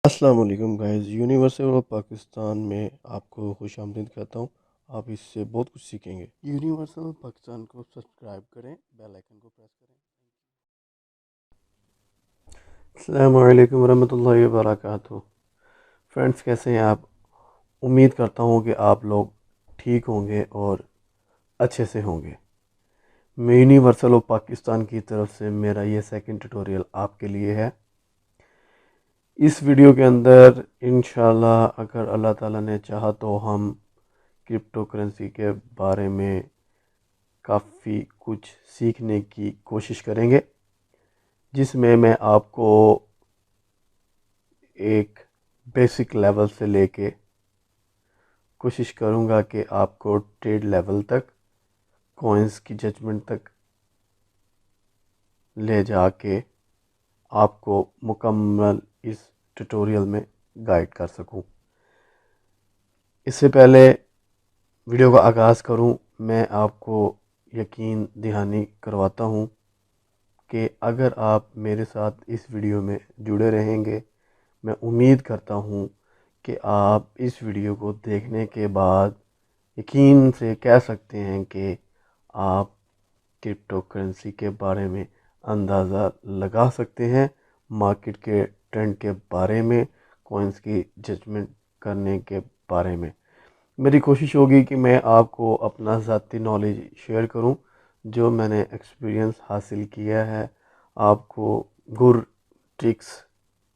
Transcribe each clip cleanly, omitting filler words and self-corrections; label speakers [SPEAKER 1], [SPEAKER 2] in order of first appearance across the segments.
[SPEAKER 1] अस्सलाम वालेकुम guys. Universal of Pakistan में आपको खुशामदीद कहता हूँ। आप इससे बहुत कुछ सीखेंगे। यूनिवर्सल ऑफ पाकिस्तान को सब्सक्राइब करें, बेल आइकन को प्रेस करें। अस्सलाम वालेकुम रहमतुल्लाहि व बरकातहू। फ्रेंड्स, कैसे हैं आप? उम्मीद करता हूँ कि आप लोग ठीक होंगे और अच्छे से होंगे। मैं यूनिवर्सल ऑफ पाकिस्तान की तरफ से मेरा ये सेकंड ट्यूटोरियल आपके लिए है। इस वीडियो के अंदर इंशाल्लाह अगर अल्लाह ताला ने चाहा तो हम क्रिप्टो करेंसी के बारे में काफ़ी कुछ सीखने की कोशिश करेंगे, जिसमें मैं आपको एक बेसिक लेवल से लेके कोशिश करूँगा कि आपको ट्रेड लेवल तक, कॉइन्स की जजमेंट तक ले जाके आपको मुकम्मल इस ट्यूटोरियल में गाइड कर सकूं। इससे पहले वीडियो का आगाज़ करूं, मैं आपको यकीन दहानी करवाता हूं कि अगर आप मेरे साथ इस वीडियो में जुड़े रहेंगे, मैं उम्मीद करता हूं कि आप इस वीडियो को देखने के बाद यकीन से कह सकते हैं कि आप क्रिप्टो करेंसी के बारे में अंदाज़ा लगा सकते हैं, मार्केट के ट्रेंड के बारे में, कॉइन्स की जजमेंट करने के बारे में। मेरी कोशिश होगी कि मैं आपको अपना ज़ाती नॉलेज शेयर करूं, जो मैंने एक्सपीरियंस हासिल किया है। आपको गुर ट्रिक्स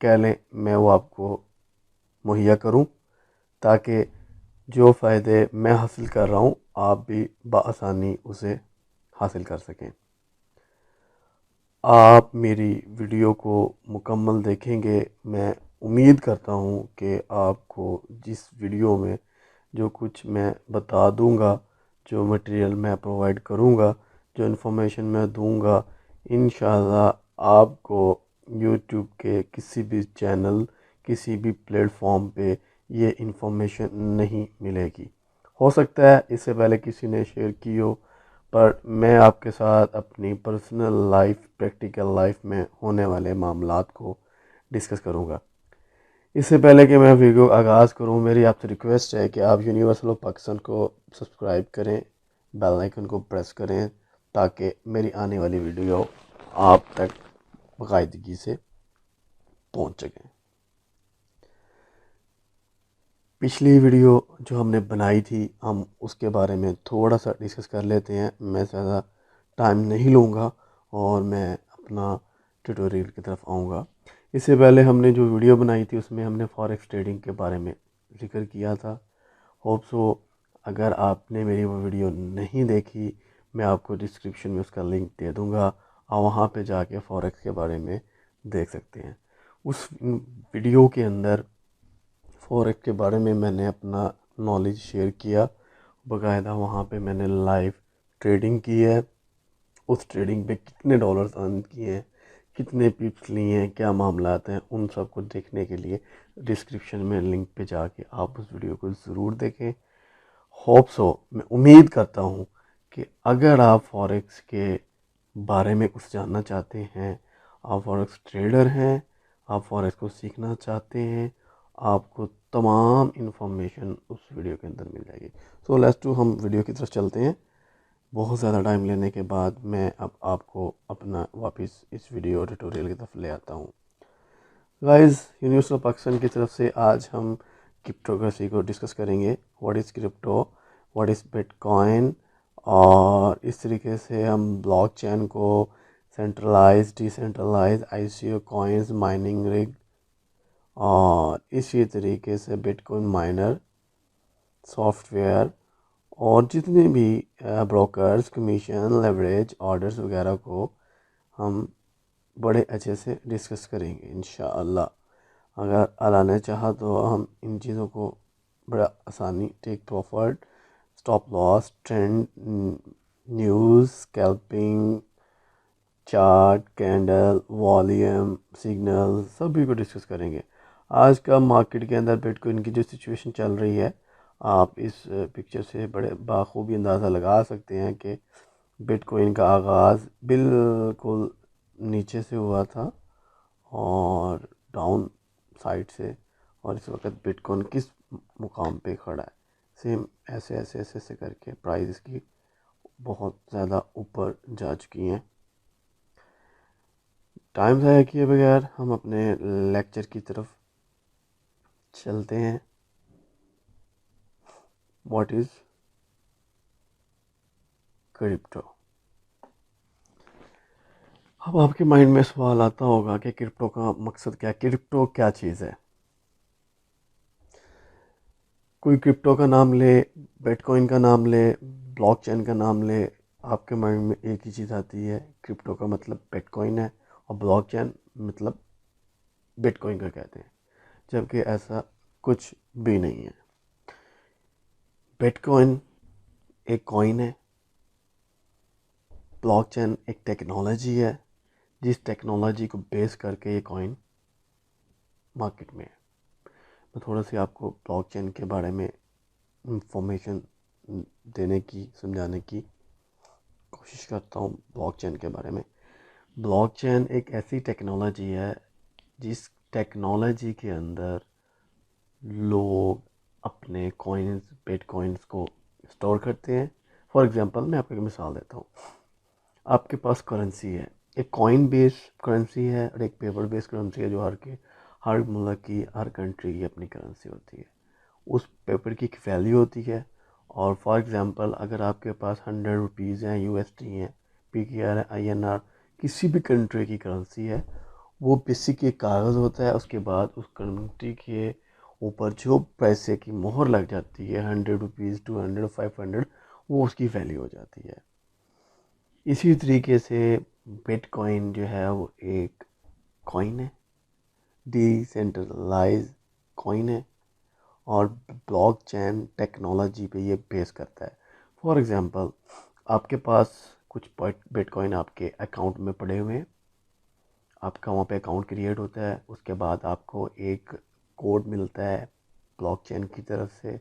[SPEAKER 1] कह लें, मैं वो आपको मुहैया करूं, ताकि जो फ़ायदे मैं हासिल कर रहा हूं आप भी बआसानी उसे हासिल कर सकें। आप मेरी वीडियो को मुकम्मल देखेंगे। मैं उम्मीद करता हूं कि आपको जिस वीडियो में जो कुछ मैं बता दूंगा, जो मटेरियल मैं प्रोवाइड करूंगा, जो इन्फॉर्मेशन मैं दूंगा, इंशाल्लाह आपको यूट्यूब के किसी भी चैनल, किसी भी प्लेटफॉर्म पे ये इन्फॉर्मेशन नहीं मिलेगी। हो सकता है इससे पहले किसी ने शेयर की हो, पर मैं आपके साथ अपनी पर्सनल लाइफ, प्रैक्टिकल लाइफ में होने वाले मामलात को डिस्कस करूंगा। इससे पहले कि मैं वीडियो आगाज़ करूं, मेरी आपसे रिक्वेस्ट है कि आप यूनिवर्सल ऑफ पाकिस्तान को सब्सक्राइब करें, बेल आइकन को प्रेस करें, ताकि मेरी आने वाली वीडियो आप तक बाकायदगी से पहुंच सकें। पिछली वीडियो जो हमने बनाई थी, हम उसके बारे में थोड़ा सा डिस्कस कर लेते हैं। मैं ज़्यादा टाइम नहीं लूँगा और मैं अपना ट्यूटोरियल की तरफ आऊँगा। इससे पहले हमने जो वीडियो बनाई थी उसमें हमने फॉरेक्स ट्रेडिंग के बारे में ज़िक्र किया था। होप सो अगर आपने मेरी वो वीडियो नहीं देखी, मैं आपको डिस्क्रिप्शन में उसका लिंक दे दूँगा, आप वहाँ पे जाके फॉरेक्स के बारे में देख सकते हैं। उस वीडियो के अंदर फॉरेक्स के बारे में मैंने अपना नॉलेज शेयर किया। बाकायदा वहाँ पे मैंने लाइव ट्रेडिंग की है। उस ट्रेडिंग पे कितने डॉलर्स अर्न किए हैं, कितने पिप्स लिए हैं, क्या मामलात हैं, उन सब को देखने के लिए डिस्क्रिप्शन में लिंक पे जाके आप उस वीडियो को ज़रूर देखें। होप सो, मैं उम्मीद करता हूँ कि अगर आप फॉरेक्स के बारे में कुछ जानना चाहते हैं, आप फॉरेक्स ट्रेडर हैं, आप फॉरेक्स को सीखना चाहते हैं, आपको तमाम इन्फॉर्मेशन उस वीडियो के अंदर मिल जाएगी। सो लेट्स टू हम वीडियो की तरफ चलते हैं। बहुत ज़्यादा टाइम लेने के बाद मैं अब आपको अपना वापस इस वीडियो ट्यूटोरियल की तरफ ले आता हूँ। गाइस, यूनिवर्सल पाकिस्तान की तरफ से आज हम क्रिप्टो करेंसी को डिस्कस करेंगे। What is crypto, what is bitcoin, और इस तरीके से हम ब्लॉकचेन को, centralise, decentralise, ICO coins, mining rig, और इसी तरीके से बिटकॉइन माइनर सॉफ्टवेयर और जितने भी ब्रोकर्स, कमीशन, लेवरेज, ऑर्डर्स वगैरह को हम बड़े अच्छे से डिस्कस करेंगे इंशाअल्लाह। अगर अल्लाह ने चाहा तो हम इन चीज़ों को बड़ा आसानी, take profit, stop loss, trend, news, scalping, chart, candle, volume, signal, सभी को डिस्कस करेंगे। आज का मार्केट के अंदर बिटकॉइन की जो सिचुएशन चल रही है, आप इस पिक्चर से बड़े बाखूबी अंदाज़ा लगा सकते हैं कि बिटकॉइन का आगाज़ बिल्कुल नीचे से हुआ था और डाउन साइड से और इस वक्त बिटकॉइन किस मुकाम पे खड़ा है। सेम ऐसे ऐसे ऐसे ऐसे करके प्राइस इसकी बहुत ज़्यादा ऊपर जा चुकी हैं। टाइम ज़ाया किए बगैर हम अपने लेक्चर की तरफ चलते हैं। What is crypto. अब आपके माइंड में सवाल आता होगा कि क्रिप्टो का मकसद क्या है, क्रिप्टो क्या चीज़ है। कोई क्रिप्टो का नाम ले, बिटकॉइन का नाम ले, ब्लॉकचेन का नाम ले, आपके माइंड में एक ही चीज़ आती है, क्रिप्टो का मतलब बिटकॉइन है और ब्लॉकचेन मतलब बिटकॉइन का कहते हैं, जबकि ऐसा कुछ भी नहीं है। बिटकॉइन एक कॉइन है, ब्लॉकचेन एक टेक्नोलॉजी है, जिस टेक्नोलॉजी को बेस करके ये कॉइन मार्केट में है। मैं थोड़ा सी आपको ब्लॉकचेन के बारे में इंफॉर्मेशन देने की, समझाने की कोशिश करता हूँ। ब्लॉकचेन के बारे में, ब्लॉकचेन एक ऐसी टेक्नोलॉजी है जिस टेक्नोलॉजी के अंदर लोग अपने कॉइन्स, बिटकॉइंस को स्टोर करते हैं। फॉर एग्जांपल मैं आपको एक मिसाल देता हूँ। आपके पास करेंसी है, एक कॉइन बेस्ड करेंसी है और एक पेपर बेस्ड करेंसी है, जो हर मुल्क की, हर कंट्री की अपनी करेंसी होती है। उस पेपर की एक वैल्यू होती है। और फॉर एग्जांपल अगर आपके पास 100 रुपीज़ हैं, यूएसडी हैं, पीकेआर है, आईएनआर, किसी भी कंट्री की करेंसी है, वो बेसिक एक कागज़ होता है। उसके बाद उस करेंसी के ऊपर जो पैसे की मोहर लग जाती है, 100 रुपीज़, 200, 500, वो उसकी वैल्यू हो जाती है। इसी तरीके से बिटकॉइन जो है वो एक कॉइन है, डिसेंट्रलाइज कॉइन है, और ब्लॉकचेन टेक्नोलॉजी पे ये बेस करता है। फॉर एग्जांपल आपके पास कुछ बिटकॉइन आपके अकाउंट में पड़े हुए हैं, आपका वहाँ पे अकाउंट क्रिएट होता है, उसके बाद आपको एक कोड मिलता है ब्लॉकचेन की तरफ से,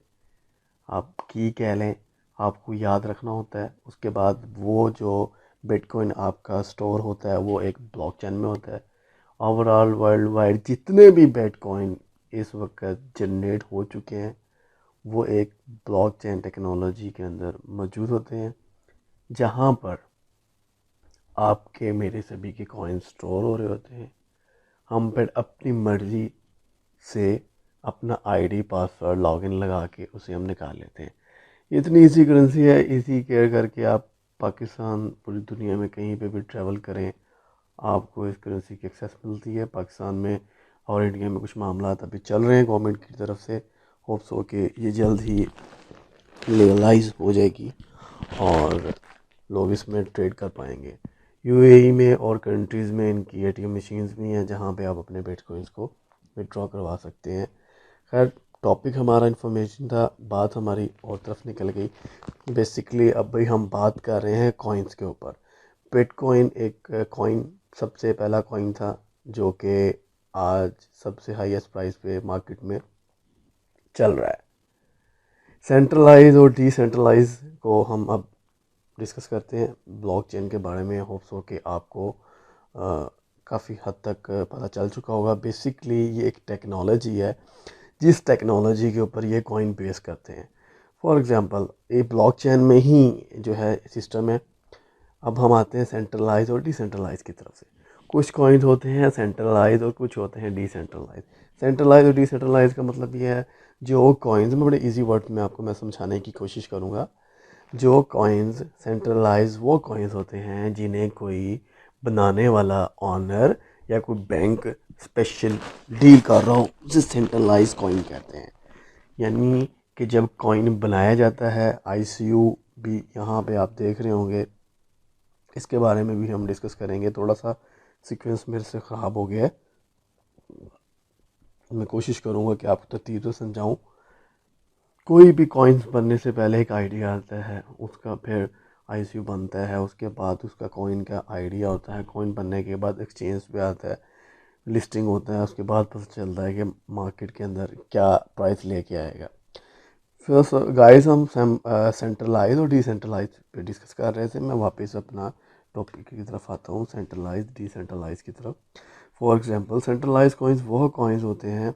[SPEAKER 1] आप की कह लें, आपको याद रखना होता है। उसके बाद वो जो बिटकॉइन आपका स्टोर होता है वो एक ब्लॉकचेन में होता है। ओवरऑल वर्ल्ड वाइड जितने भी बिटकॉइन इस वक्त जनरेट हो चुके हैं वो एक ब्लॉकचेन टेक्नोलॉजी के अंदर मौजूद होते हैं, जहाँ पर आपके मेरे सभी के कॉइन स्टोर हो रहे होते हैं। हम फिर अपनी मर्ज़ी से अपना आईडी, पासवर्ड, लॉगिन लगा के उसे हम निकाल लेते हैं। इतनी ईजी करेंसी है, इसी केयर करके आप पाकिस्तान, पूरी दुनिया में कहीं पे भी ट्रैवल करें, आपको इस करेंसी की एक्सेस मिलती है। पाकिस्तान में और इंडिया में कुछ मामला अभी चल रहे हैं गवर्नमेंट की तरफ से, होप्स हो कि ये जल्द ही लीगलाइज हो जाएगी और लोग इसमें ट्रेड कर पाएंगे। यूएई में और कंट्रीज़ में इनकी एटीएम मशीन्स भी हैं जहाँ पे आप अपने बिटकॉइंस को विड्रॉ करवा सकते हैं। खैर, टॉपिक हमारा इन्फॉर्मेशन था, बात हमारी और तरफ निकल गई। बेसिकली अब भाई हम बात कर रहे हैं कॉइन्स के ऊपर। बिटकॉइन एक कॉइन, सबसे पहला कॉइन था जो कि आज सबसे हाईएस्ट प्राइस पे मार्केट में चल रहा है। सेंट्रलाइज और डिसेंट्रलाइज को हम अब डिस्कस करते हैं। ब्लॉकचेन के बारे में होप्स हो कि आपको काफ़ी हद तक पता चल चुका होगा। बेसिकली ये एक टेक्नोलॉजी है जिस टेक्नोलॉजी के ऊपर ये कॉइन बेस करते हैं। फॉर एग्जांपल ये ब्लॉकचेन में ही जो है सिस्टम है। अब हम आते हैं सेंट्रलाइज और डिसेंट्रलाइज की तरफ से। कुछ कॉइन्स होते हैं सेंट्रलाइज और कुछ होते हैं डिसेंट्रलाइज। सेंट्रलाइज और डिसेंट्रलाइज का मतलब ये है, जो कॉइन्स में बड़े इजी वर्ड में आपको मैं समझाने की कोशिश करूँगा। जो कॉइन्स सेंट्रलाइज वो कॉइन्स होते हैं जिन्हें कोई बनाने वाला ऑनर या कोई बैंक स्पेशल डील कर रहा हो, उसे सेंट्रलाइज कॉइन कहते हैं। यानी कि जब कॉइन बनाया जाता है, आईसीयू भी यहाँ पे आप देख रहे होंगे, इसके बारे में भी हम डिस्कस करेंगे। थोड़ा सा सीक्वेंस मेरे से ख़राब हो गया है, मैं कोशिश करूँगा कि आपको तरतीब से समझाऊँ। कोई भी कॉइन्स बनने से पहले एक आइडिया आता है, उसका फिर आईसीयू बनता है, उसके बाद उसका कॉइन का आइडिया होता है, कॉइन बनने के बाद एक्सचेंज पे आता है, लिस्टिंग होता है, उसके बाद पता चलता है कि मार्केट के अंदर क्या प्राइस लेके आएगा। फिर गाइस हम सेंट्रलाइज और डिसेंट्रलाइज पे डिस्कस कर रहे थे। मैं वापस अपना टॉपिक की तरफ आता हूँ, सेंट्रलाइज डिसेंट्रलाइज की तरफ। फॉर एग्जांपल सेंट्रलाइज कॉइन्स वो कॉइन्स होते हैं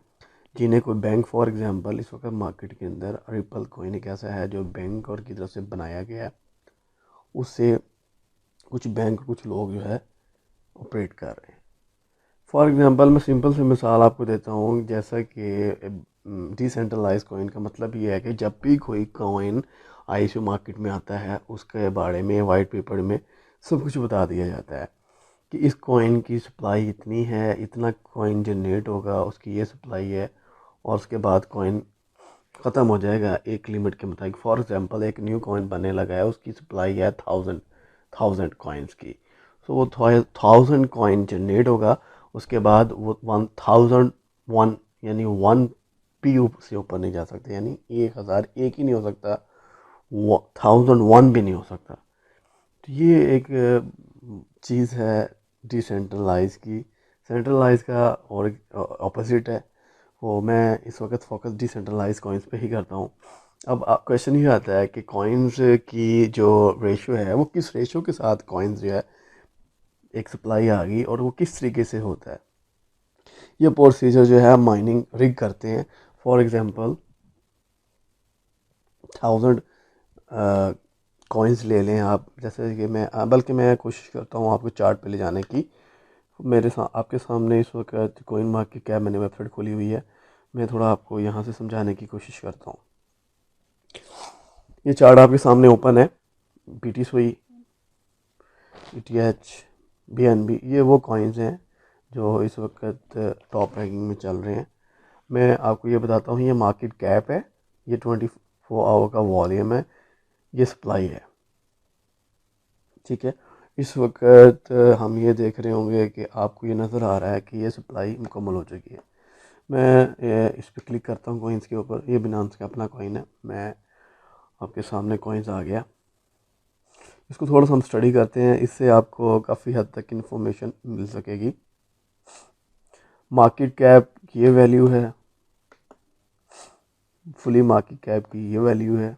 [SPEAKER 1] जिन्हें कोई बैंक, फॉर एग्जांपल इस वक्त मार्केट के अंदर रिपल कॉइन एक ऐसा है जो बैंक और की तरफ से बनाया गया है, उससे कुछ बैंक, कुछ लोग जो है ऑपरेट कर रहे हैं। फॉर एग्जांपल मैं सिंपल सी मिसाल आपको देता हूँ, जैसा कि डिसेंट्रलाइज कॉइन का मतलब ये है कि जब भी कोई कॉइन आईसीओ मार्केट में आता है उसके बारे में वाइट पेपर में सब कुछ बता दिया जाता है कि इस कॉइन की सप्लाई इतनी है, इतना कॉइन जनरेट होगा, उसकी ये सप्लाई है, और उसके बाद कॉइन ख़त्म हो जाएगा एक लिमिट के मुताबिक। फॉर एग्जांपल एक न्यू कॉइन बनने लगा है, उसकी सप्लाई है थाउजेंड कॉइन्स की, सो वो 1000 कॉइन होगा, उसके बाद वो 1001 यानी 1 से ऊपर नहीं जा सकते, यानी 1000 एक ही नहीं हो सकता, 1001 भी नहीं हो सकता। तो ये एक चीज़ है डिसेंट्रलाइज की। सेंट्रलाइज का और ऑपोजिट है, वो मैं इस वक्त फोकस डिसेंट्रलाइज कॉइन्स पे ही करता हूँ। अब क्वेश्चन ये आता है कि कॉइन्स की जो रेशो है वो किस रेशो के साथ कॉइन्स जो है एक सप्लाई आ गई और वो किस तरीके से होता है। ये प्रोसीजर जो है माइनिंग रिग करते हैं। फॉर एग्जांपल 1000 कॉइन्स ले लें आप, जैसे कि बल्कि मैं कोशिश करता हूँ आपको चार्ट पे ले जाने की। आपके सामने इस वक्त कॉइन मार्केट कैप मैंने वेबसाइट खोली हुई है, मैं थोड़ा आपको यहाँ से समझाने की कोशिश करता हूँ। ये चार्ट आपके सामने ओपन है, BTC, ETH, BNB, ये वो कॉइन्स हैं जो इस वक्त टॉप रैंकिंग में चल रहे हैं। मैं आपको ये बताता हूँ, ये मार्केट कैप है, ये 24 आवर का वॉल्यूम है, ये सप्लाई है, ठीक है। इस वक्त हम ये देख रहे होंगे कि आपको ये नज़र आ रहा है कि ये सप्लाई मुकम्मल हो चुकी है। मैं इस पर क्लिक करता हूँ कॉइन्स के ऊपर, ये बिनांस का अपना कॉइन है, मैं आपके सामने कॉइन्स आ गया। इसको थोड़ा सा हम स्टडी करते हैं, इससे आपको काफ़ी हद तक इन्फॉर्मेशन मिल सकेगी। मार्केट कैप की ये वैल्यू है, फुली मार्केट कैप की ये वैल्यू है।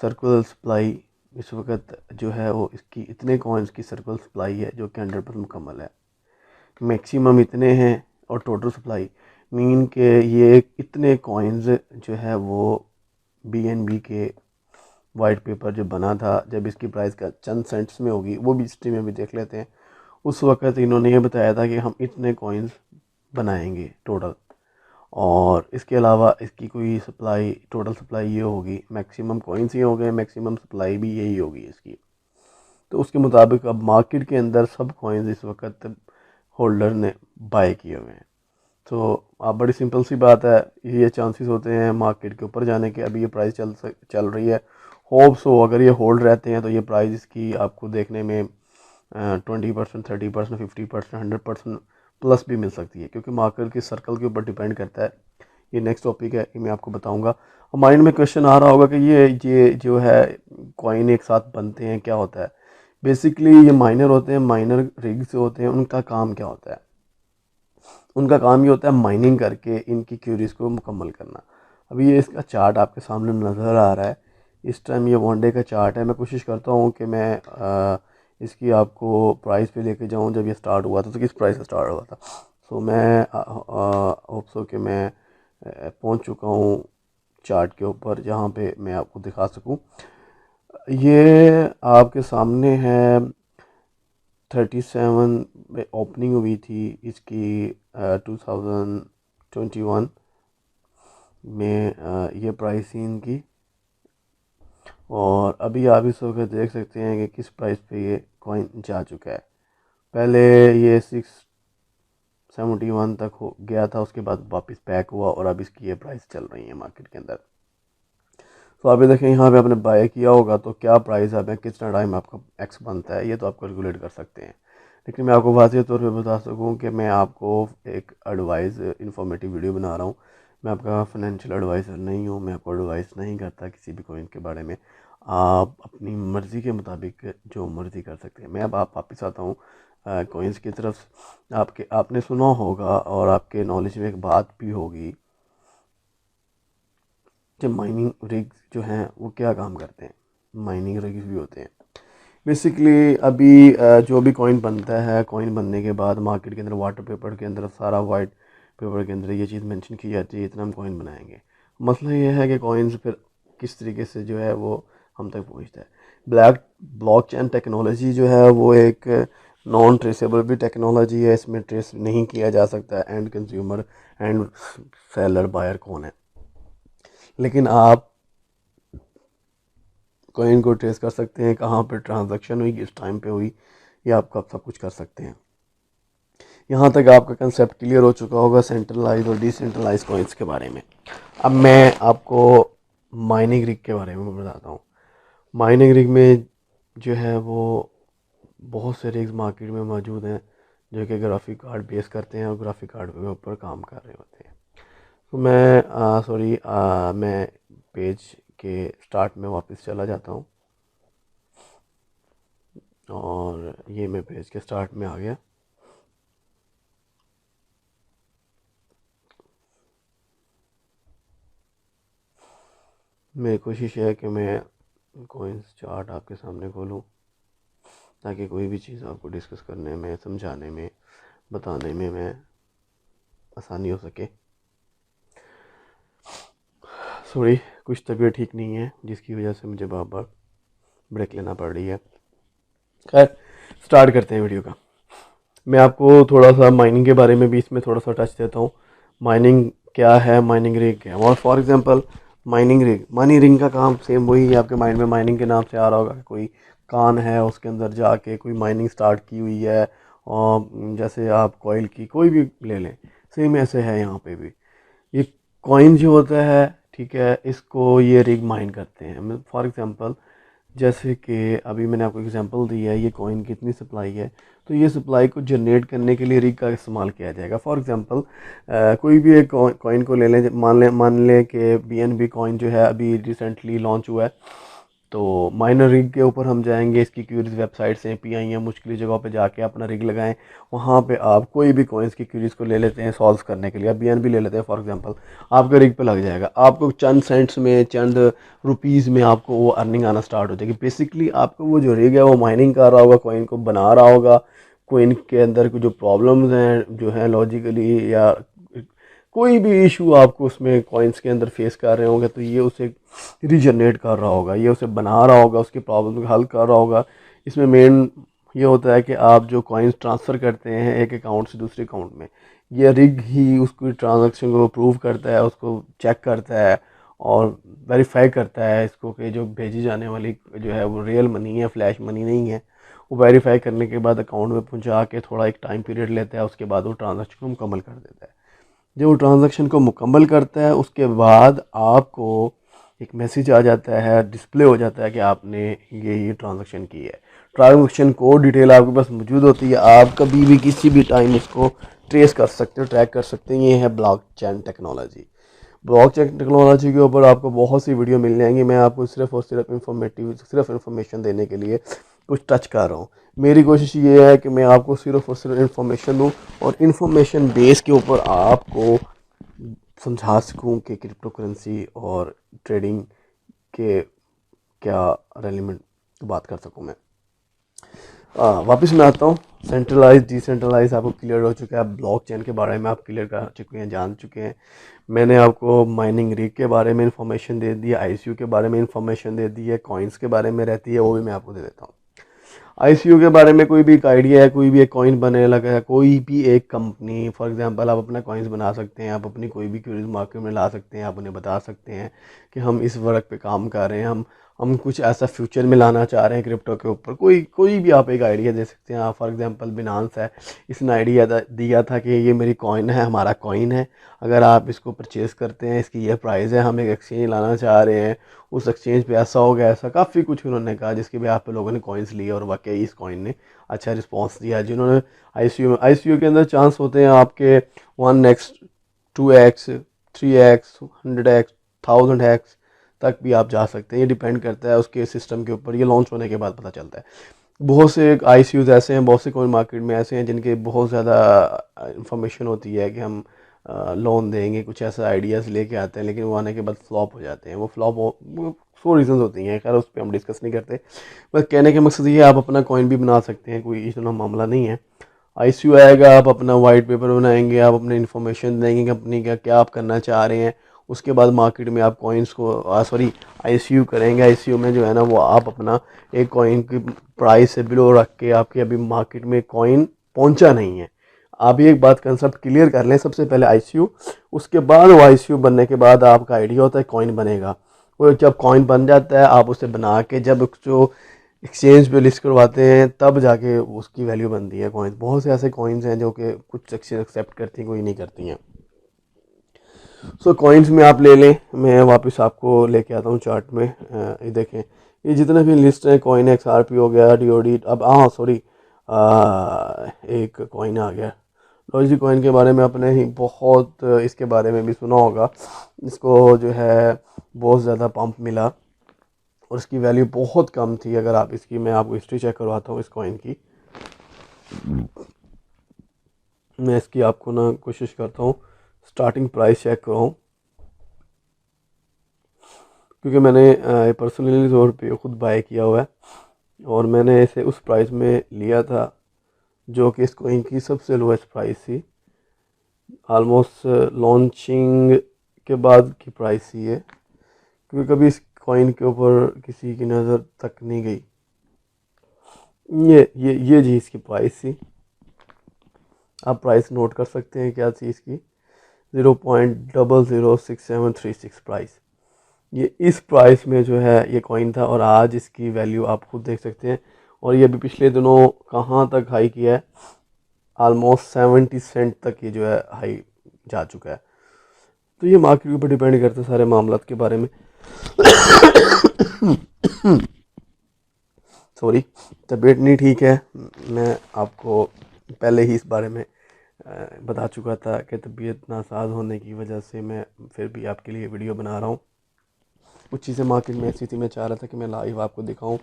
[SPEAKER 1] सर्कुलर सप्लाई इस वक्त जो है वो इसकी इतने कॉइन्स की सर्कुलर सप्लाई है जो कि 100% मुकम्मल है। मैक्सिमम इतने हैं और टोटल सप्लाई मीन के ये इतने कॉइन्स जो है वो BNB के वाइट पेपर जो बना था, जब इसकी प्राइस का चंद सेंट्स में होगी, वो भी हिस्ट्री में भी देख लेते हैं। उस वक्त इन्होंने ये बताया था कि हम इतने कॉइन्स बनाएंगे टोटल, और इसके अलावा इसकी कोई सप्लाई, टोटल सप्लाई ये होगी, मैक्सिमम कॉइन्स ये हो गए, मैक्सिमम सप्लाई भी यही होगी इसकी। तो उसके मुताबिक अब मार्केट के अंदर सब कॉइन्स इस वक्त होल्डर ने बाय किए हुए हैं। तो आप बड़ी सिंपल सी बात है, ये चांसेस होते हैं मार्केट के ऊपर जाने के। अभी ये प्राइस चल रही है, होप्स हो अगर ये होल्ड रहते हैं तो ये प्राइस इसकी आपको देखने में 20%, 30%, 50%, 100% प्लस भी मिल सकती है, क्योंकि मार्केट के सर्कल के ऊपर डिपेंड करता है। ये नेक्स्ट टॉपिक है, ये मैं आपको बताऊंगा। माइंड में क्वेश्चन आ रहा होगा कि ये जो है कॉइन एक साथ बनते हैं, क्या होता है। बेसिकली ये माइनर होते हैं, माइनर रिग्स होते हैं, उनका काम क्या होता है? उनका काम ये होता है माइनिंग करके इनकी क्यूरीज को मुकम्मल करना। अभी ये इसका चार्ट आपके सामने नज़र आ रहा है, इस टाइम ये 1 डे का चार्ट है। मैं कोशिश करता हूँ कि मैं इसकी आपको प्राइस पे लेके जाऊँ। जब ये स्टार्ट हुआ था तो किस प्राइस से स्टार्ट हुआ था, सो मैं होप सो कि मैं पहुँच चुका हूँ चार्ट के ऊपर जहाँ पे मैं आपको दिखा सकूँ। ये आपके सामने है 37 में ओपनिंग हुई थी इसकी 2021 में, ये प्राइस थी इनकी, और अभी आप इस वक्त देख सकते हैं कि किस प्राइस पे ये कॉइन जा चुका है। पहले ये 671 तक हो गया था, उसके बाद वापस बैक हुआ और अब इसकी ये प्राइस चल रही है मार्केट के अंदर। तो अभी देखें यहाँ पे आपने बाय किया होगा तो क्या प्राइस है, कितना टाइम आपका एक्स बनता है, ये तो आप कैलकुलेट कर सकते हैं। लेकिन मैं आपको वाज़ेह तौर पे बता सकूँ कि मैं आपको एक एडवाइस इंफॉर्मेटिव वीडियो बना रहा हूँ। मैं आपका फाइनेंशियल एडवाइज़र नहीं हूँ, मैं आपको एडवाइस नहीं करता किसी भी कॉइन के बारे में। आप अपनी मर्ज़ी के मुताबिक जो मर्ज़ी कर सकते हैं। मैं अब आप वापस आता हूँ कॉइन्स की तरफ। आपने सुना होगा और आपके नॉलेज में एक बात भी होगी कि माइनिंग रिग्स जो हैं वो क्या काम करते हैं। माइनिंग रिग्स भी होते हैं, बेसिकली अभी जो भी कॉइन बनता है, कॉइन बनने के बाद मार्केट के अंदर वाटर पेपर के अंदर, सारा वाइट पेपर के अंदर ये चीज़ मेंशन की जाती है, इतना हम कॉइन बनाएंगे। मसला ये है कि कॉइन्स फिर किस तरीके से जो है वो हम तक पहुंचता है। ब्लॉकचेन टेक्नोलॉजी जो है वो एक नॉन ट्रेसेबल भी टेक्नोलॉजी है। इसमें ट्रेस नहीं किया जा सकता and consumer and seller buyer कौन है, लेकिन आप कॉइन को ट्रेस कर सकते हैं, कहाँ पर ट्रांजैक्शन हुई, किस टाइम पे हुई, ये आप सब कुछ कर सकते हैं। यहाँ तक आपका कंसेप्ट क्लियर हो चुका होगा सेंट्रलाइज और डिसेंट्रलाइज कॉइन्स के बारे में। अब मैं आपको माइनिंग रिग के बारे में बताता हूँ। माइनिंग रिग में जो है वो बहुत से रिग्स मार्केट में मौजूद हैं जो कि ग्राफिक कार्ड बेस करते हैं और ग्राफिक कार्ड के ऊपर काम कर रहे होते हैं। तो मैं पेज के स्टार्ट में वापस चला जाता हूँ और ये मैं पेज के स्टार्ट में आ गया। मेरी कोशिश है कि मैं कॉइन्स चार्ट आपके सामने खोलूँ ताकि कोई भी चीज़ आपको डिस्कस करने में, समझाने में, बताने में मैं आसानी हो सके। सॉरी, कुछ तबीयत ठीक नहीं है जिसकी वजह से मुझे बार बार ब्रेक लेना पड़ रही है। खैर, स्टार्ट करते हैं वीडियो का। मैं आपको थोड़ा सा माइनिंग के बारे में भी इसमें थोड़ा सा टच देता हूँ। माइनिंग क्या है, माइनिंग रिग क्या है। और फॉर एग्जांपल माइनिंग रिग का काम सेम वही है। आपके माइंड में माइनिंग के नाम से आ रहा होगा, कोई कान है उसके अंदर जाके कोई माइनिंग स्टार्ट की हुई है, और जैसे आप कॉइल की कोई भी ले लें, सेम ऐसे है यहाँ पे भी। ये कॉइन जो होता है, ठीक है, इसको ये रिग माइन करते हैं। फॉर एग्जांपल जैसे कि अभी मैंने आपको एग्जांपल दी है, ये कॉइन की इतनी सप्लाई है, तो ये सप्लाई को जनरेट करने के लिए रिग का इस्तेमाल किया जाएगा। फॉर एग्जांपल कोई भी एक कॉइन को ले लें, मान लें कि BNB कॉइन जो है अभी रिसेंटली लॉन्च हुआ है। तो माइनर रिग के ऊपर हम जाएंगे, इसकी क्यूरीज वेबसाइट्स हैं, पी आई हैं, मुश्किल जगहों पे जाके अपना रिग लगाएं। वहाँ पे आप कोई भी कॉइन्स की क्यूरीज को ले लेते हैं सॉल्व करने के लिए। अब BNB ले लेते हैं फॉर एग्जांपल, आपका रिग पे लग जाएगा, आपको चंद सेंट्स में, चंद रुपीज़ में आपको वो अर्निंग आना स्टार्ट हो जाएगी। बेसिकली आपको वो जो रिग है वो माइनिंग कर रहा होगा, कॉइन को बना रहा होगा। कॉइन के अंदर जो प्रॉब्लम्स हैं जो है लॉजिकली या कोई भी इशू आपको उसमें कॉइन्स के अंदर फेस कर रहे होंगे, तो ये उसे रीजनरेट कर रहा होगा, ये उसे बना रहा होगा, उसकी प्रॉब्लम को हल कर रहा होगा। इसमें मेन ये होता है कि आप जो कॉइन्स ट्रांसफ़र करते हैं एक अकाउंट से दूसरे अकाउंट में, ये रिग ही उसकी ट्रांजैक्शन को अप्रूव करता है, उसको चेक करता है और वेरीफाई करता है इसको कि जो भेजी जाने वाली जो है वो रियल मनी है, फ्लैश मनी नहीं है। वो वेरीफाई करने के बाद अकाउंट में पहुंचा के थोड़ा एक टाइम पीरियड लेता है, उसके बाद वो ट्रांजैक्शन को मुकम्मल कर देता है। जब वो ट्रांजैक्शन को मुकम्मल करता है उसके बाद आपको एक मैसेज आ जाता है, डिस्प्ले हो जाता है कि आपने ये ट्रांजैक्शन की है। ट्रांजैक्शन कोड डिटेल आपके पास मौजूद होती है, आप कभी भी किसी भी टाइम इसको ट्रेस कर सकते हो, ट्रैक कर सकते हैं। ये है ब्लॉकचेन टेक्नोलॉजी। ब्लॉकचेन टेक्नोलॉजी के ऊपर आपको बहुत सी वीडियो मिल जाएंगी। मैं आपको सिर्फ और सिर्फ इंफॉर्मेशन देने के लिए कुछ टच कर रहा हूँ। मेरी कोशिश ये है कि मैं आपको सिर्फ और सिर्फ इंफॉर्मेशन दूँ और इन्फॉर्मेशन बेस के ऊपर आपको समझा सकूं कि क्रिप्टो करेंसी और ट्रेडिंग के क्या रेलिवेंट बात कर सकूं मैं। वापस मैं आता हूँ। सेंट्रलाइज डिसेंट्रलाइज आपको क्लियर हो चुका है, ब्लॉकचेन के बारे में आप क्लियर कर चुके हैं, जान चुके हैं। मैंने आपको माइनिंग रिग के बारे में इंफॉर्मेशन दे दी है, ICO के बारे में इंफॉर्मेशन दे दी है, कॉइन्स के बारे में रहती है वो भी मैं आपको दे देता हूँ। ICO के बारे में कोई भी एक आइडिया है, कोई भी एक कॉइन बने लगा है, कोई भी एक कंपनी, फॉर एग्जांपल आप अपना कॉइन्स बना सकते हैं, आप अपनी कोई भी क्यूरीज मार्केट में ला सकते हैं, आप उन्हें बता सकते हैं कि हम इस वर्क पे काम कर रहे हैं, हम कुछ ऐसा फ्यूचर में लाना चाह रहे हैं क्रिप्टो के ऊपर। कोई भी आप एक आइडिया दे सकते हैं। आप फॉर एग्जांपल बिनांस है, इसने आइडिया दिया था कि ये मेरी कॉइन है, हमारा कॉइन है, अगर आप इसको परचेज़ करते हैं, इसकी ये प्राइस है, हम एक एक्सचेंज लाना चाह रहे हैं, उस एक्सचेंज पे ऐसा हो गया, ऐसा काफ़ी कुछ उन्होंने कहा जिसके भी आप पे लोगों ने कॉइन्स लिए और वाकई इस कॉइन ने अच्छा रिस्पॉन्स दिया। जिन्होंने ICO के अंदर चांस होते हैं आपके 1x 2x 3x 100x 1000x तक भी आप जा सकते हैं। ये डिपेंड करता है उसके सिस्टम के ऊपर, ये लॉन्च होने के बाद पता चलता है। बहुत से ICOs ऐसे हैं, बहुत से कॉइन मार्केट में ऐसे हैं जिनके बहुत ज़्यादा इंफॉर्मेशन होती है कि हम लोन देंगे, कुछ ऐसा आइडियाज़ लेके आते हैं, लेकिन वो आने के बाद फ्लॉप हो जाते हैं। वो 100 रीज़न्स होती हैं, खैर उस पर हम डिस्कस नहीं करते। बस कहने का मकसद ये है, आप अपना कॉइन भी बना सकते हैं, कोई इतना मामला नहीं है। आईसीयू आएगा, आप अपना वाइट पेपर बनाएंगे, आप अपने इन्फॉर्मेशन देंगे कंपनी का क्या आप करना चाह रहे हैं। उसके बाद मार्केट में आप कॉइन्स को सॉरी आईसीयू करेंगे। आईसीयू में जो है ना, वो आप अपना एक कॉइन की प्राइस से बिलो रख के, आपके अभी मार्केट में कॉइन पहुंचा नहीं है, आप ये एक बात कंसेप्ट क्लियर कर लें। सबसे पहले आईसीयू, उसके बाद वो आईसीयू बनने के बाद आपका आइडिया होता है कॉइन बनेगा। वो जब कॉइन बन जाता है, आप उसे बना के जब जो एक्सचेंज पे लिस्ट करवाते हैं, तब जाके उसकी वैल्यू बनती है कॉइन। बहुत से ऐसे कॉइन्स हैं जो कि कुछ एक्सचेंज एक्सेप्ट करती हैं, कोई नहीं करती हैं। सो कॉइन्स में आप ले लें, मैं वापस आपको लेके आता हूँ चार्ट में। ये देखें, ये जितने भी लिस्ट हैं, कॉइन एक्सआरपी हो गया, डीओडी, अब हाँ सॉरी एक कॉइन आ गया डॉजी कॉइन के बारे में आपने ही बहुत इसके बारे में भी सुना होगा। इसको जो है बहुत ज़्यादा पंप मिला और इसकी वैल्यू बहुत कम थी। अगर आप इसकी, मैं आपको हिस्ट्री चेक करवाता हूँ इस कॉइन की। मैं इसकी आपको ना कोशिश करता हूँ स्टार्टिंग प्राइस चेक कराऊँ, क्योंकि मैंने पर्सनली तौर पे खुद बाय किया हुआ है और मैंने इसे उस प्राइस में लिया था जो कि इस कॉइन की सबसे लोएस्ट प्राइस थी। आलमोस्ट लॉन्चिंग के बाद की प्राइस ही है, क्योंकि कभी इस कॉइन के ऊपर किसी की नज़र तक नहीं गई। ये जी इसकी प्राइस थी, आप प्राइस नोट कर सकते हैं क्या थी इसकी, 0.006736 प्राइस। ये इस प्राइस में जो है ये कॉइन था और आज इसकी वैल्यू आप खुद देख सकते हैं। और ये अभी पिछले दिनों कहाँ तक हाई किया है, आलमोस्ट 70 सेंट तक ये जो है हाई जा चुका है। तो ये मार्केट के ऊपर डिपेंड करता है सारे मामलात के बारे में। सॉरी, तबीयत नहीं ठीक है। मैं आपको पहले ही इस बारे में बता चुका था कि तबीयत नासाज होने की वजह से मैं फिर भी आपके लिए वीडियो बना रहा हूँ। कुछ चीज़ें मार्केट में ऐसी थी, मैं चाह रहा था कि मैं लाइव आपको दिखाऊं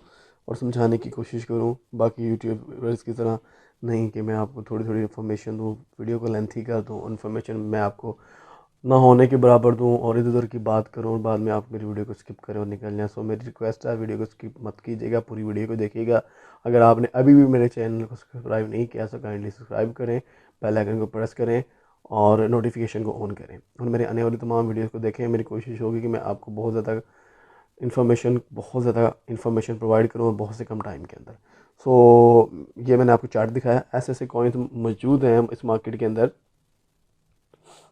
[SPEAKER 1] और समझाने की कोशिश करूं, बाकी यूट्यूबर्स की तरह नहीं कि मैं आपको थोड़ी थोड़ी इन्फॉर्मेशन दूं, वीडियो को लेंथी कर दूं, इन्फॉर्मेशन मैं आपको ना होने के बराबर दूं और इधर उधर की बात करूं और बाद में आप मेरी वीडियो को स्किप करें और निकल जाएं। सो मेरी रिक्वेस्ट है, वीडियो को स्किप मत कीजिएगा, पूरी वीडियो को देखिएगा। अगर आपने अभी भी मेरे चैनल को सब्सक्राइब नहीं किया तो काइंडली सब्सक्राइब करें, बेल आइकन को प्रेस करें और नोटिफिकेशन को ऑन करें और मेरे आने वाली तमाम वीडियोज़ को देखें। मेरी कोशिश होगी कि मैं आपको बहुत ज़्यादा इन्फॉर्मेशन प्रोवाइड करूँ और बहुत से कम टाइम के अंदर। सो ये मैंने आपको चार्ट दिखाया, ऐसे ऐसे कॉइन्स मौजूद हैं इस मार्केट के अंदर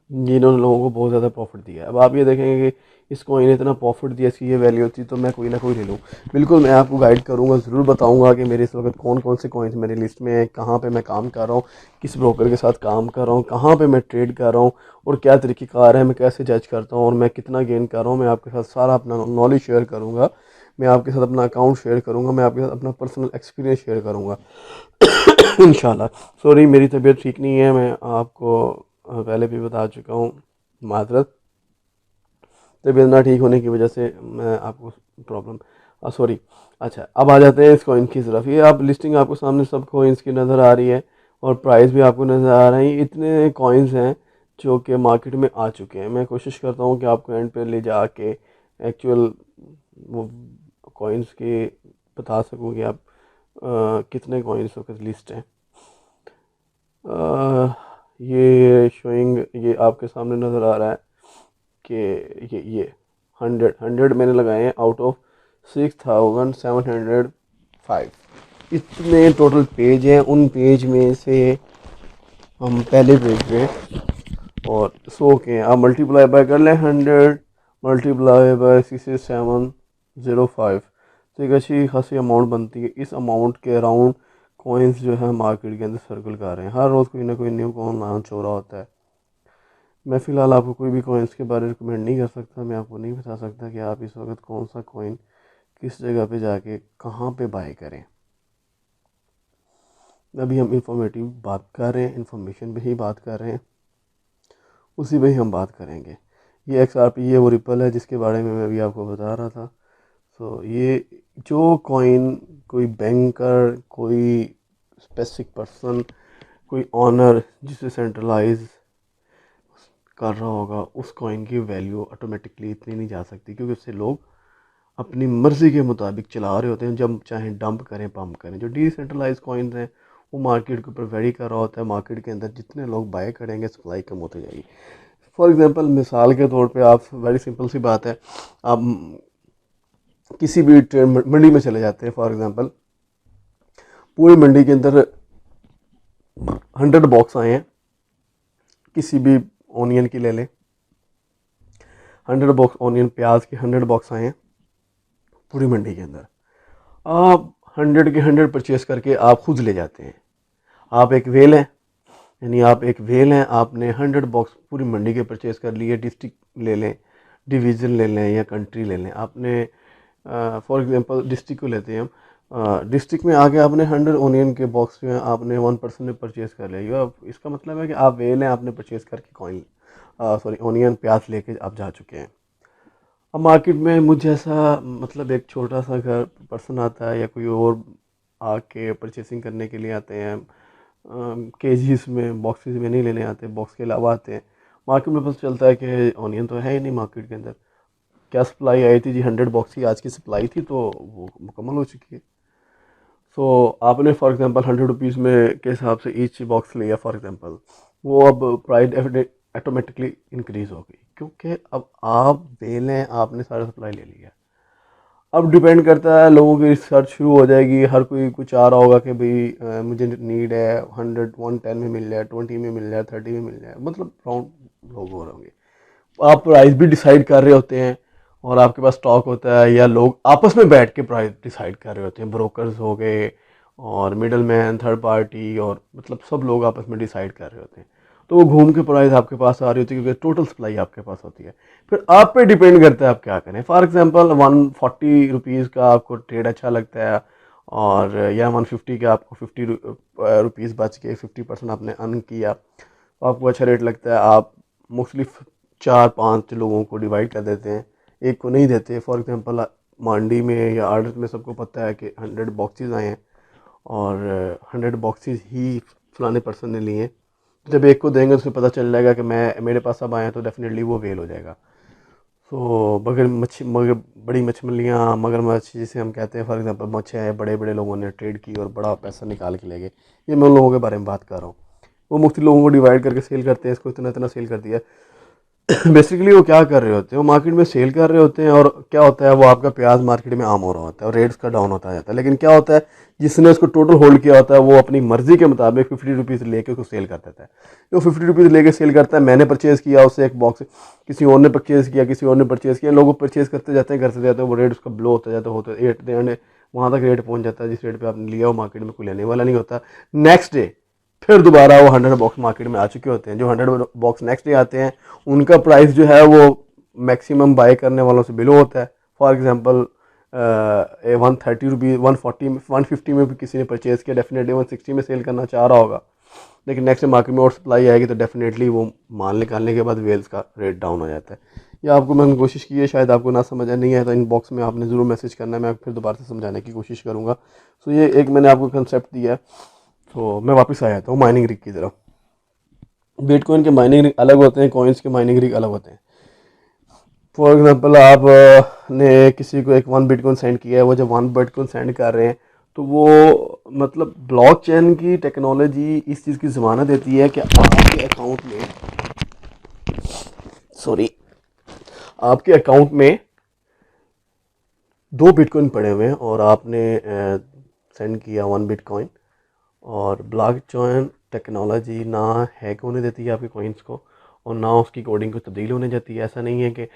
[SPEAKER 1] जिन्होंने लोगों को बहुत ज़्यादा प्रॉफिट दिया है। अब आप ये देखेंगे कि इस कॉइन ने इतना प्रॉफिट दिया, इसकी ये वैल्यू होती तो मैं कोई ना कोई ले लूँ। बिल्कुल मैं आपको गाइड करूँगा, ज़रूर बताऊँगा कि मेरे इस वक्त कौन कौन से कॉइन्स मेरी लिस्ट में है, कहाँ पे मैं काम कर रहा हूँ, किस ब्रोकर के साथ काम कर रहा हूँ, कहाँ पे मैं ट्रेड कर रहा हूँ और क्या तरीक़ेकार है, मैं कैसे जज करता हूँ और मैं कितना गेन कर रहा हूँ। मैं आपके साथ सारा अपना नॉलेज शेयर करूँगा, मैं आपके साथ अपना अकाउंट शेयर करूँगा, मैं आपके साथ अपना पर्सनल एक्सपीरियंस शेयर करूँगा इंशाल्लाह। सॉरी मेरी तबीयत ठीक नहीं है, मैं आपको पहले भी बता चुका हूँ, माजरत। तबीयत ना ठीक होने की वजह से मैं आपको प्रॉब्लम सॉरी। अच्छा, अब आ जाते हैं इस कॉइन की तरफ। ये आप लिस्टिंग आपको सामने सब कॉइन्स की नज़र आ रही है और प्राइस भी आपको नज़र आ रही है। इतने कॉइन्स हैं जो कि मार्केट में आ चुके हैं। मैं कोशिश करता हूँ कि आपको एंड पे ले जा के एक्चुअल वो कॉइन्स के बता सकूँ कि आप कितने कॉइन्स वक्त लिस्ट हैं। ये शोइंग, ये आपके सामने नज़र आ रहा है कि ये 100 मैंने लगाए हैं आउट ऑफ 6705। इतने टोटल पेज हैं, उन पेज में से हम पहले पेज पे और 100 के हैं। आप मल्टीप्लाई बाय कर लें, 100 मल्टीप्लाई बाय 6705, तो एक अच्छी खासी अमाउंट बनती है। इस अमाउंट के अराउंड कॉइन्स जो है मार्केट के अंदर सर्कल कर रहे हैं। हर रोज़ कोई ना कोई न्यू कॉइन लॉन्च हो रहा होता है। मैं फ़िलहाल आपको कोई भी कॉइन्स के बारे में रिकमेंड नहीं कर सकता, मैं आपको नहीं बता सकता कि आप इस वक्त कौन सा कॉइन किस जगह पे जाके कहाँ पे बाय करें। अभी हम इंफॉर्मेटिव बात कर रहे हैं, इंफॉर्मेशन पे ही बात कर रहे हैं, उसी पे ही हम बात करेंगे। ये XRP, ये वो रिपल है जिसके बारे में मैं अभी आपको बता रहा था। सो ये जो कॉइन कोई बैंकर, कोई स्पेसिफिक पर्सन, कोई ऑनर जिसे सेंट्रलाइज कर रहा होगा उस कॉइन की वैल्यू ऑटोमेटिकली इतनी नहीं जा सकती, क्योंकि उससे लोग अपनी मर्ज़ी के मुताबिक चला रहे होते हैं, जब चाहें डंप करें पंप करें। जो डिसेंट्रलाइज कॉइन्स हैं वो मार्केट के ऊपर वेरी कर रहा होता है, मार्केट के अंदर जितने लोग बाय करेंगे सप्लाई कम होती जाएगी। फॉर एग्जांपल मिसाल के तौर पे आप, वेरी सिंपल सी बात है, आप किसी भी मंडी में चले जाते हैं, फॉर एग्जांपल पूरी मंडी के अंदर 100 बॉक्स आए हैं, किसी भी ऑनियन की ले लें, 100 बॉक्स ऑनियन, प्याज के 100 बॉक्स आए हैं पूरी मंडी के अंदर। आप 100 के 100 परचेस करके आप खुद ले जाते हैं। आप एक वेल हैं, यानी आप एक वेल हैं, आपने 100 बॉक्स पूरी मंडी के परचेस कर लिए। डिस्ट्रिक्ट ले लें, डिवीज़न ले लें या कंट्री ले लें। आपने फॉर एग्जांपल डिस्ट्रिक्ट को लेते हैं हम, डिस्ट्रिक्ट में आके आपने 100 ओनियन के बॉक्स जो हैं आपने 1 पर्सन ने परचेज़ कर लिया। इसका मतलब है कि आप वेल हैं, आपने परचेज़ करके कॉइन ओनियन प्याज लेके आप जा चुके हैं। अब मार्केट में मुझे ऐसा, मतलब एक छोटा सा घर पर्सन आता है या कोई और आके परचेसिंग करने के लिए आते हैं, केजीस में, बॉक्सेस में नहीं लेने आते, बॉक्स के अलावा आते हैं। मार्केट में पता चलता है कि ऑनियन तो है ही नहीं मार्केट के अंदर। क्या सप्लाई आई थी जी, 100 बॉक्स की आज की सप्लाई थी, तो वो मुकम्मल हो चुकी है। सो आपने फॉर एग्जांपल 100 रुपीज़ में के हिसाब से ईच बॉक्स लिया फॉर एग्जांपल, वो अब प्राइस ऑटोमेटिकली इंक्रीज़ हो गई, क्योंकि अब आप वेल हैं, आपने सारा सप्लाई ले लिया। अब डिपेंड करता है, लोगों की रिसर्च शुरू हो जाएगी, हर कोई कुछ आ रहा होगा कि भाई मुझे नीड है, 100 110 में मिल जाए, 20 में मिल जाए, 30 में मिल जाए, मतलब राउंड लोग हो रहे होंगे। आप प्राइस भी डिसाइड कर रहे होते हैं और आपके पास स्टॉक होता है, या लोग आपस में बैठ के प्राइस डिसाइड कर रहे होते हैं, ब्रोकर्स हो गए और मिडल मैन, थर्ड पार्टी, और मतलब सब लोग आपस में डिसाइड कर रहे होते हैं। तो वो घूम के प्राइस आपके पास आ रही होती है, क्योंकि टोटल सप्लाई आपके पास होती है। फिर आप पे डिपेंड करता है आप क्या करें। फॉर एग्जांपल 140 का आपको ट्रेड अच्छा लगता है, और या 150 का आपको 50 रुपीज़ बच के 50% आपने अर्न किया, तो आपको अच्छा रेट लगता है। आप मुख्तलिफ 4-5 लोगों को डिवाइड कर देते हैं, एक को नहीं देते। फॉर एग्जांपल मंडी में या आर्डर में सबको पता है कि 100 बॉक्सेस आए हैं और 100 बॉक्सेस ही फलाने पर्सन ने लिए हैं। जब एक को देंगे तो उसे पता चल जाएगा कि मेरे पास अब आए हैं, तो डेफिनेटली वो वेल हो जाएगा। सो मगर बड़ी मछलियाँ, मगरमच्छ जिसे हम कहते हैं, फॉर एग्जांपल मच्छियाँ, बड़े बड़े लोगों ने ट्रेड की और बड़ा पैसा निकाल के ले गए। ये मैं उन लोगों के बारे में बात कर रहा हूँ। वो मुख्तलिफ लोगों को डिवाइड करके सेल करते हैं, इसको इतना इतना सेल कर दिया। बेसिकली वो क्या कर रहे होते हैं, वो मार्केट में सेल कर रहे होते हैं, और क्या होता है, वो आपका प्याज मार्केट में आम हो रहा होता है और रेट्स का डाउन होता जाता है। लेकिन क्या होता है, जिसने उसको टोटल होल्ड किया होता है, वो अपनी मर्जी के मुताबिक 50 रुपीज़ लेके उसको सेल कर देता है। जो 50 रुपीज़ लेके सेल करता है, मैंने परचेज़ किया उससे एक बॉक्स, किसी और ने परचेज़ किया, किसी और ने परचेज़ किया, लोग परचेज़ करते जाते हैं, करते जाते हैं, वो रेट उसका ब्लो होता जाता है, होता है एट द एंड वहाँ तक रेट पहुँच जाता है जिस रेट पर आपने लिया, वो मार्केट में कोई लेने वाला नहीं होता। नेक्स्ट डे फिर दोबारा वो 100 बॉक्स मार्केट में आ चुके होते हैं। जो 100 बॉक्स नेक्स्ट डे आते हैं, उनका प्राइस जो है वो मैक्सिमम बाय करने वालों से बिलो होता है। फॉर एग्जांपल 130 रुपीज़, 140, 150 में भी किसी ने परचेज़ किया, डेफिनेटली 160 में सेल करना चाह रहा होगा। लेकिन नेक्स्ट मार्केट में और सप्लाई आएगी तो डेफिनेटली वो माल निकालने के बाद वेल्स का रेट डाउन हो जाता है। या आपको मैंने कोशिश की है, शायद आपको ना समझ नहीं आया तो इन बॉक्स में आपने ज़रूर मैसेज करना है, मैं फिर दोबारा से समझाने की कोशिश करूँगा। सो ये एक मैंने आपको कंसेप्ट दिया है। तो मैं वापस आ जाता हूँ माइनिंग रिग की तरफ। बिटकॉइन के माइनिंग रिग अलग होते हैं, कॉइन्स के माइनिंग रिग अलग होते हैं। फॉर एग्जांपल आप ने किसी को एक 1 बिटकॉइन सेंड किया है, वो जब 1 बिटकॉइन सेंड कर रहे हैं, तो वो मतलब ब्लॉकचेन की टेक्नोलॉजी इस चीज़ की ज़मानत देती है कि आपके अकाउंट में, सॉरी, आपके अकाउंट में 2 बिटकॉइन पड़े हुए हैं और आपने सेंड किया 1 बिटकॉइन, और ब्लॉकचेन टेक्नोलॉजी ना हैक होने देती है आपके कॉइन्स को, और ना उसकी कोडिंग को तब्दील होने जाती है। ऐसा नहीं है कि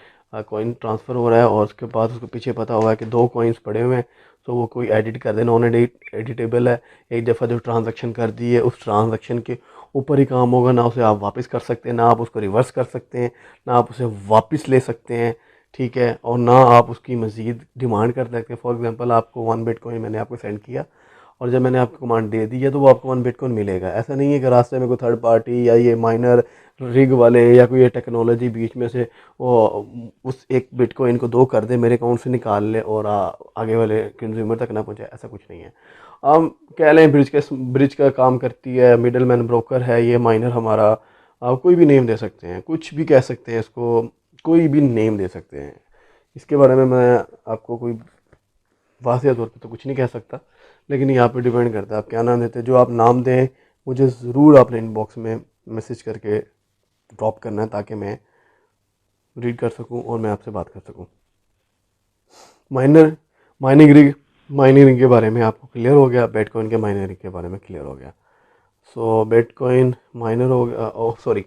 [SPEAKER 1] कॉइन ट्रांसफ़र हो रहा है और उसके बाद उसको पीछे पता हुआ है कि 2 कॉइन्स पड़े हुए हैं, तो वो कोई एडिट कर दे, नॉन एडिटेबल है। एक दफ़ा जो ट्रांजैक्शन कर दी है, उस ट्रांजैक्शन के ऊपर ही काम होगा, ना उसे आप वापस कर सकते हैं, ना आप उसको रिवर्स कर सकते हैं, ना आप उसे वापस ले सकते हैं, ठीक है, और ना आप उसकी मज़ीद डिमांड कर सकते हैं। फॉर एग्जांपल आपको 1 बिटकॉइन मैंने आपको सेंड किया, और जब मैंने आपको कमांड दे दी है तो वो आपको 1 बिटकॉइन मिलेगा। ऐसा नहीं है कि रास्ते में कोई थर्ड पार्टी या ये माइनर रिग वाले या कोई ये टेक्नोलॉजी बीच में से वो उस 1 बिटकॉइन को 2 कर दे, मेरे अकाउंट से निकाल ले और आगे वाले कंज्यूमर तक ना पहुंचे। ऐसा कुछ नहीं है। हम कह लें ब्रिज का काम करती है, मिडल मैन ब्रोकर है ये माइनर हमारा, आप कोई भी नेम दे सकते हैं, कुछ भी कह सकते हैं इसको, कोई भी नेम दे सकते हैं। इसके बारे में मैं आपको कोई वाज़ेह तौर पे तो कुछ नहीं कह सकता, लेकिन यहाँ पे डिपेंड करता है आप क्या नाम देते हैं। जो आप नाम दें मुझे ज़रूर आपने इनबॉक्स में मैसेज करके ड्रॉप करना है, ताकि मैं रीड कर सकूँ और मैं आपसे बात कर सकूँ। Minor mining rig mining rig के बारे में आपको क्लियर हो गया, बिटकॉइन के माइनिंग रिग के बारे में क्लियर हो गया। सो बिटकॉइन माइनर हो गया, ओह सॉरी,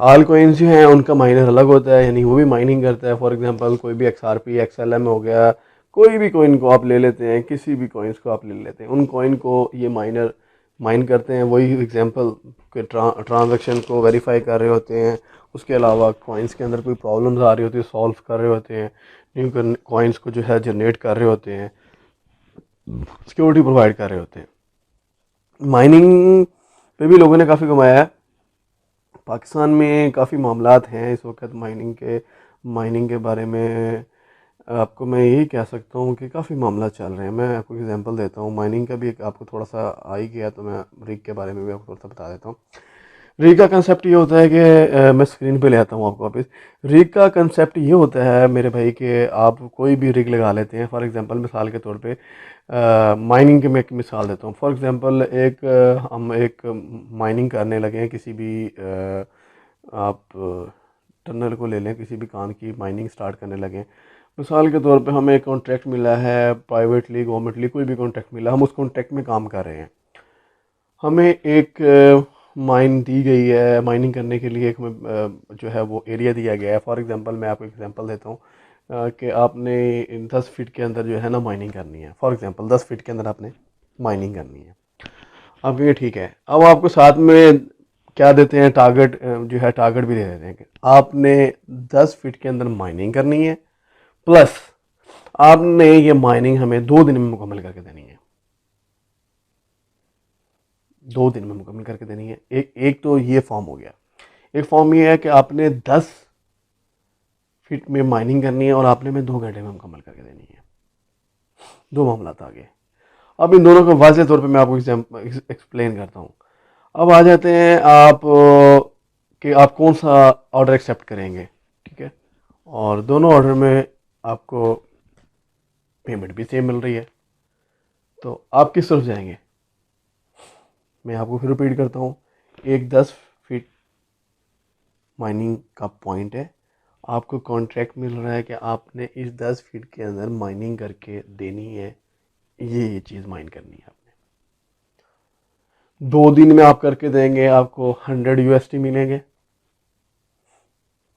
[SPEAKER 1] आल कोइंस जो हैं उनका माइनर अलग होता है, यानी वो भी माइनिंग करता है। फॉर एग्जांपल कोई भी XRP XLM हो गया, कोई भी कोइन को आप ले लेते हैं, किसी भी कोइंस को आप ले लेते हैं, उन कोइन को ये माइनर माइन करते हैं। वही एग्जांपल के ट्रांजैक्शन को वेरीफाई कर रहे होते हैं। उसके अलावा कॉइन्स के अंदर कोई प्रॉब्लम्स आ रही होती है, सॉल्व कर रहे होते हैं, न्यू कॉइन्स को जो है जनरेट कर रहे होते हैं, सिक्योरिटी प्रोवाइड कर रहे होते हैं। माइनिंग पे भी लोगों ने काफ़ी कमाया है। पाकिस्तान में काफ़ी मामलात हैं इस वक्त माइनिंग के बारे में। आपको मैं यही कह सकता हूँ कि काफ़ी मामला चल रहे हैं। मैं आपको एग्जांपल देता हूँ, माइनिंग का भी एक आपको थोड़ा सा आ ही गया, तो मैं रिग के बारे में भी आपको थोड़ा सा बता देता हूँ। रिग का कंसेप्ट ये होता है कि मैं स्क्रीन पे ले आता हूँ आपको वापस। रिग का कंसेप्ट ये होता है मेरे भाई कि आप कोई भी रिग लगा लेते हैं। फॉर एग्जांपल मिसाल के तौर पे माइनिंग की मैं एक मिसाल देता हूँ। फॉर एग्जांपल हम एक माइनिंग करने लगे हैं किसी भी आप टनल को ले लें, किसी भी कान की माइनिंग स्टार्ट करने लगे। मिसाल के तौर पे हमें एक कॉन्ट्रैक्ट मिला है, प्राइवेटली गवर्नमेंटली कोई भी कॉन्ट्रैक्ट मिला, हम उस कॉन्ट्रैक्ट में काम कर रहे हैं। हमें एक माइन दी गई है, माइनिंग करने के लिए एक जो है वो एरिया दिया गया है। फॉर एग्जांपल मैं आपको एग्जांपल देता हूँ कि आपने 10 फीट के अंदर जो है ना माइनिंग करनी है। फॉर एग्जांपल 10 फीट के अंदर आपने माइनिंग करनी है। आप कहेंगे ठीक है, अब आपको साथ में क्या देते हैं, टारगेट जो है टारगेट भी दे देते हैं कि आपने 10 फीट के अंदर माइनिंग करनी है, प्लस आपने ये माइनिंग हमें 2 दिन में मुकम्मल करके देनी है। 2 दिन में मुकम्मल करके देनी है। एक तो ये फॉर्म हो गया। एक फॉर्म ये है कि आपने 10 फीट में माइनिंग करनी है और आपने में 2 घंटे में मुकम्मल करके देनी है। दो मामला आ गए। अब इन दोनों को वाज़ेह तौर पे मैं आपको एक्सप्लेन करता हूँ। अब आ जाते हैं आप कि आप कौन सा ऑर्डर एक्सेप्ट करेंगे, ठीक है। और दोनों ऑर्डर में आपको पेमेंट भी सेम मिल रही है, तो आप किस तरफ जाएंगे। मैं आपको फिर रिपीट करता हूँ। एक 10 फीट माइनिंग का पॉइंट है, आपको कॉन्ट्रैक्ट मिल रहा है कि आपने इस 10 फीट के अंदर माइनिंग करके देनी है, ये चीज़ माइन करनी है आपने। 2 दिन में आप करके देंगे, आपको 100 USD मिलेंगे।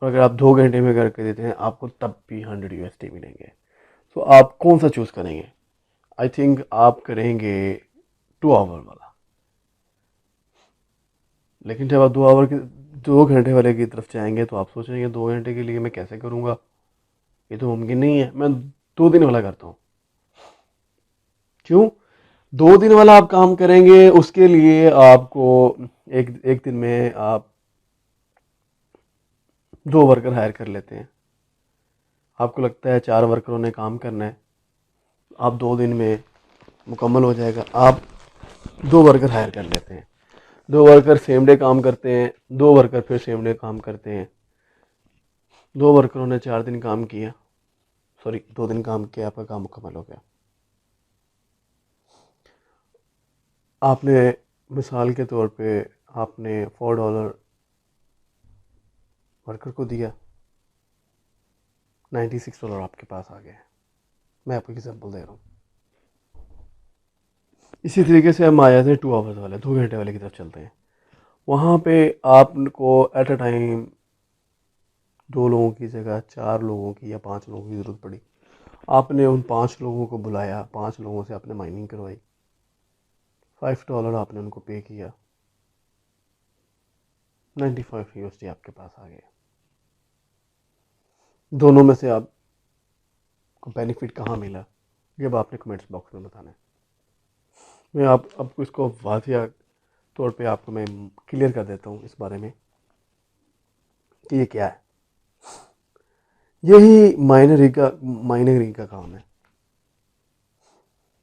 [SPEAKER 1] और अगर आप 2 घंटे में करके देते हैं, आपको तब भी 100 USD मिलेंगे। तो आप कौन सा चूज़ करेंगे। आई थिंक आप करेंगे 2 आवर वाला। लेकिन जब आप 2 घंटे वाले की तरफ जाएंगे तो आप सोचेंगे 2 घंटे के लिए मैं कैसे करूँगा, ये तो मुमकिन नहीं है। मैं 2 दिन वाला करता हूँ। क्यों? 2 दिन वाला आप काम करेंगे, उसके लिए आपको एक एक दिन में आप 2 वर्कर हायर कर लेते हैं। आपको लगता है 4 वर्करों ने काम करना है, आप 2 दिन में मुकम्मल हो जाएगा, आप 2 वर्कर हायर कर लेते हैं। 2 वर्कर सेम डे काम करते हैं, 2 वर्कर फिर सेम डे काम करते हैं। 2 वर्करों ने 4 दिन काम किया, सॉरी 2 दिन काम किया, आपका काम मुकम्मल हो गया। आपने मिसाल के तौर पे आपने $4 वर्कर को दिया, $96 आपके पास आ गए। मैं आपको एग्जांपल दे रहा हूँ। इसी तरीके से हम आ जाते हैं 2 आवर्स वाले, 2 घंटे वाले की तरफ चलते हैं। वहाँ पे आपको एट अ टाइम 2 लोगों की जगह 4 लोगों की या 5 लोगों की ज़रूरत पड़ी। आपने उन 5 लोगों को बुलाया, 5 लोगों से आपने माइनिंग करवाई, $5 आपने उनको पे किया, 95 USD आपके पास आ गए। दोनों में से आपको बेनिफिट कहाँ मिला, ये अब आपने कमेंट्स बॉक्स में बताना है। मैं आपको इसको वाज़ेह तौर पे आपको मैं क्लियर कर देता हूँ इस बारे में कि ये क्या है। यही माइनिंग रिग का काम है।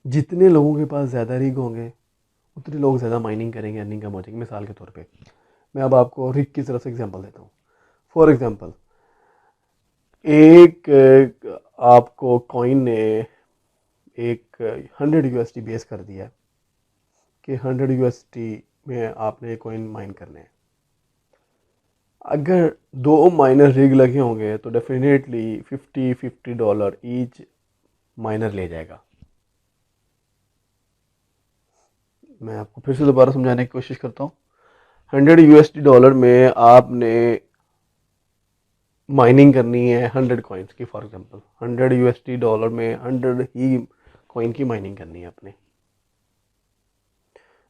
[SPEAKER 1] जितने लोगों के पास ज़्यादा रिग होंगे, उतने लोग ज़्यादा माइनिंग करेंगे, अर्निंग कम हो जाएगी। मिसाल के तौर पे मैं अब आपको रिग की तरफ से एग्जांपल देता हूँ। फॉर एग्जांपल, एक आपको कॉइन ने एक 100 USD बेस कर दिया कि 100 USD में आपने कॉइन माइन करने हैं। अगर 2 माइनर रिग लगे होंगे तो डेफिनेटली $50 ईच माइनर ले जाएगा। मैं आपको फिर से दोबारा समझाने की कोशिश करता हूँ। $100 में आपने माइनिंग करनी है 100 कॉइन्स की। फॉर एग्जांपल $100 में 100 ही कॉइन की माइनिंग करनी है आपने।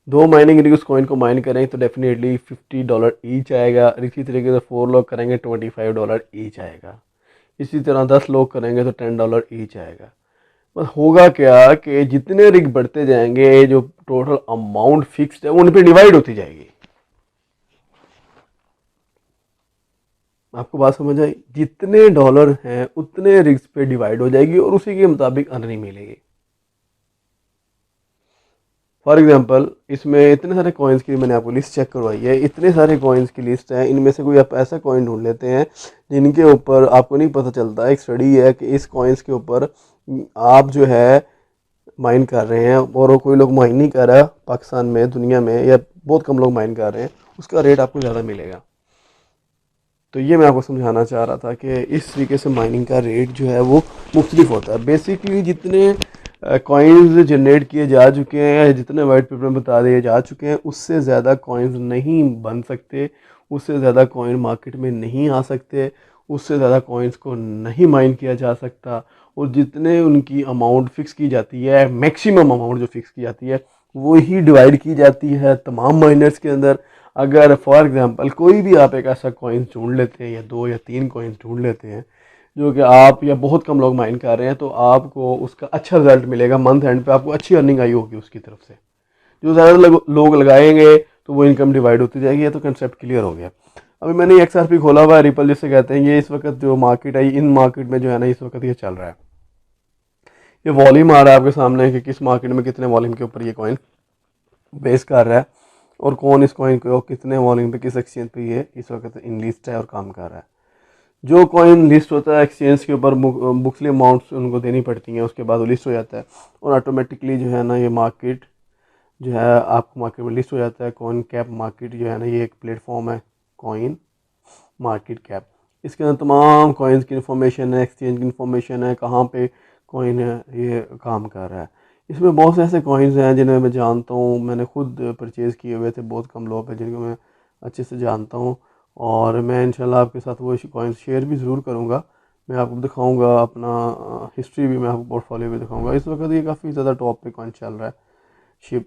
[SPEAKER 1] 2 माइनिंग रिग उस कॉइन को माइन करें तो डेफिनेटली $50 ईच आएगा। इसी तरीके से 4 लोग करेंगे $25 ईच आएगा। इसी तरह 10 लोग करेंगे तो $10 ईच आएगा। बस होगा क्या कि जितने रिग बढ़ते जाएंगे जो टोटल अमाउंट फिक्स्ड है वो उन पे डिवाइड होती जाएगी। आपको बात समझ आई? जितने डॉलर हैं उतने रिग्स पे डिवाइड हो जाएगी और उसी के मुताबिक अर्निंग मिलेगी। फॉर एग्जांपल, इसमें इतने सारे कॉइन्स की मैंने आपको लिस्ट चेक करवाई है। इतने सारे कॉइन्स की लिस्ट है, इनमें से कोई आप ऐसा कॉइन ढूंढ लेते हैं जिनके ऊपर आपको नहीं पता चलता। एक स्टडी है कि इस कॉइन्स के ऊपर आप जो है माइन कर रहे हैं और कोई लोग माइन नहीं कर रहा पाकिस्तान में, दुनिया में, या बहुत कम लोग माइन कर रहे हैं, उसका रेट आपको ज़्यादा मिलेगा। तो ये मैं आपको समझाना चाह रहा था कि इस तरीके से माइनिंग का रेट जो है वो मुख्तलिफ होता है। बेसिकली जितने कॉइन्स जनरेट किए जा चुके हैं या जितने वाइट पेपर में बता दिए जा चुके हैं उससे ज़्यादा कॉइन्स नहीं बन सकते, उससे ज़्यादा कॉइन मार्केट में नहीं आ सकते, उससे ज़्यादा कॉइन्स को नहीं माइन किया जा सकता। और जितने उनकी अमाउंट फ़िक्स की जाती है, मैक्सिमम अमाउंट जो फ़िक्स की जाती है वो ही डिवाइड की जाती है तमाम माइनर्स के अंदर। अगर फॉर एग्जांपल कोई भी आप एक ऐसा कॉइन ढूंढ लेते हैं या 2 या 3 कॉइन ढूंढ लेते हैं जो कि आप या बहुत कम लोग माइन कर रहे हैं, तो आपको उसका अच्छा रिजल्ट मिलेगा। मंथ एंड पे आपको अच्छी अर्निंग आई होगी उसकी तरफ से। जो ज़्यादा लोग लगाएंगे तो वो इनकम डिवाइड होती जाएगी। ये तो कंसेप्ट क्लियर हो गया। अभी मैंने XRP खोला हुआ है, रिपल जिसे कहते हैं। ये इस वक्त जो मार्केट है, इन मार्केट में जो है ना इस वक्त ये चल रहा है। ये वॉल्यूम आ रहा है आपके सामने कि किस मार्केट में कितने वॉल्यूम के ऊपर ये कॉइन बेस कर रहा है और कौन इस कॉइन को कितने वॉल्यूम पे किस एक्सचेंज पे ये इस वक्त इन लिस्ट है और काम कर रहा है। जो कॉइन लिस्ट होता है एक्सचेंज के ऊपर बुक्सली अमाउंट्स उनको देनी पड़ती हैं, उसके बाद वो लिस्ट हो जाता है और ऑटोमेटिकली जो है ना ये मार्केट जो है आपको मार्केट में लिस्ट हो जाता है। कॉइन कैप मार्केट जो है ना ये एक प्लेटफॉर्म है, कॉइन मार्केट कैप। इसके अंदर तमाम कॉइन्स की इन्फॉर्मेशन है, एक्सचेंज की इन्फॉर्मेशन है, कहाँ पे कॉइन है ये काम कर रहा है। इसमें बहुत से ऐसे कॉइन्स हैं जिन्हें मैं जानता हूँ, मैंने खुद परचेज़ किए हुए थे। बहुत कम लोग हैं जिनको मैं अच्छे से जानता हूँ और मैं इंशाल्लाह आपके साथ वो कॉइन्स शेयर भी ज़रूर करूँगा। मैं आपको दिखाऊँगा अपना हिस्ट्री भी, मैं आपको पोर्टफोलियो भी दिखाऊँगा। इस वक्त ये काफ़ी ज़्यादा टॉप पे कॉइन चल रहा है, शिप।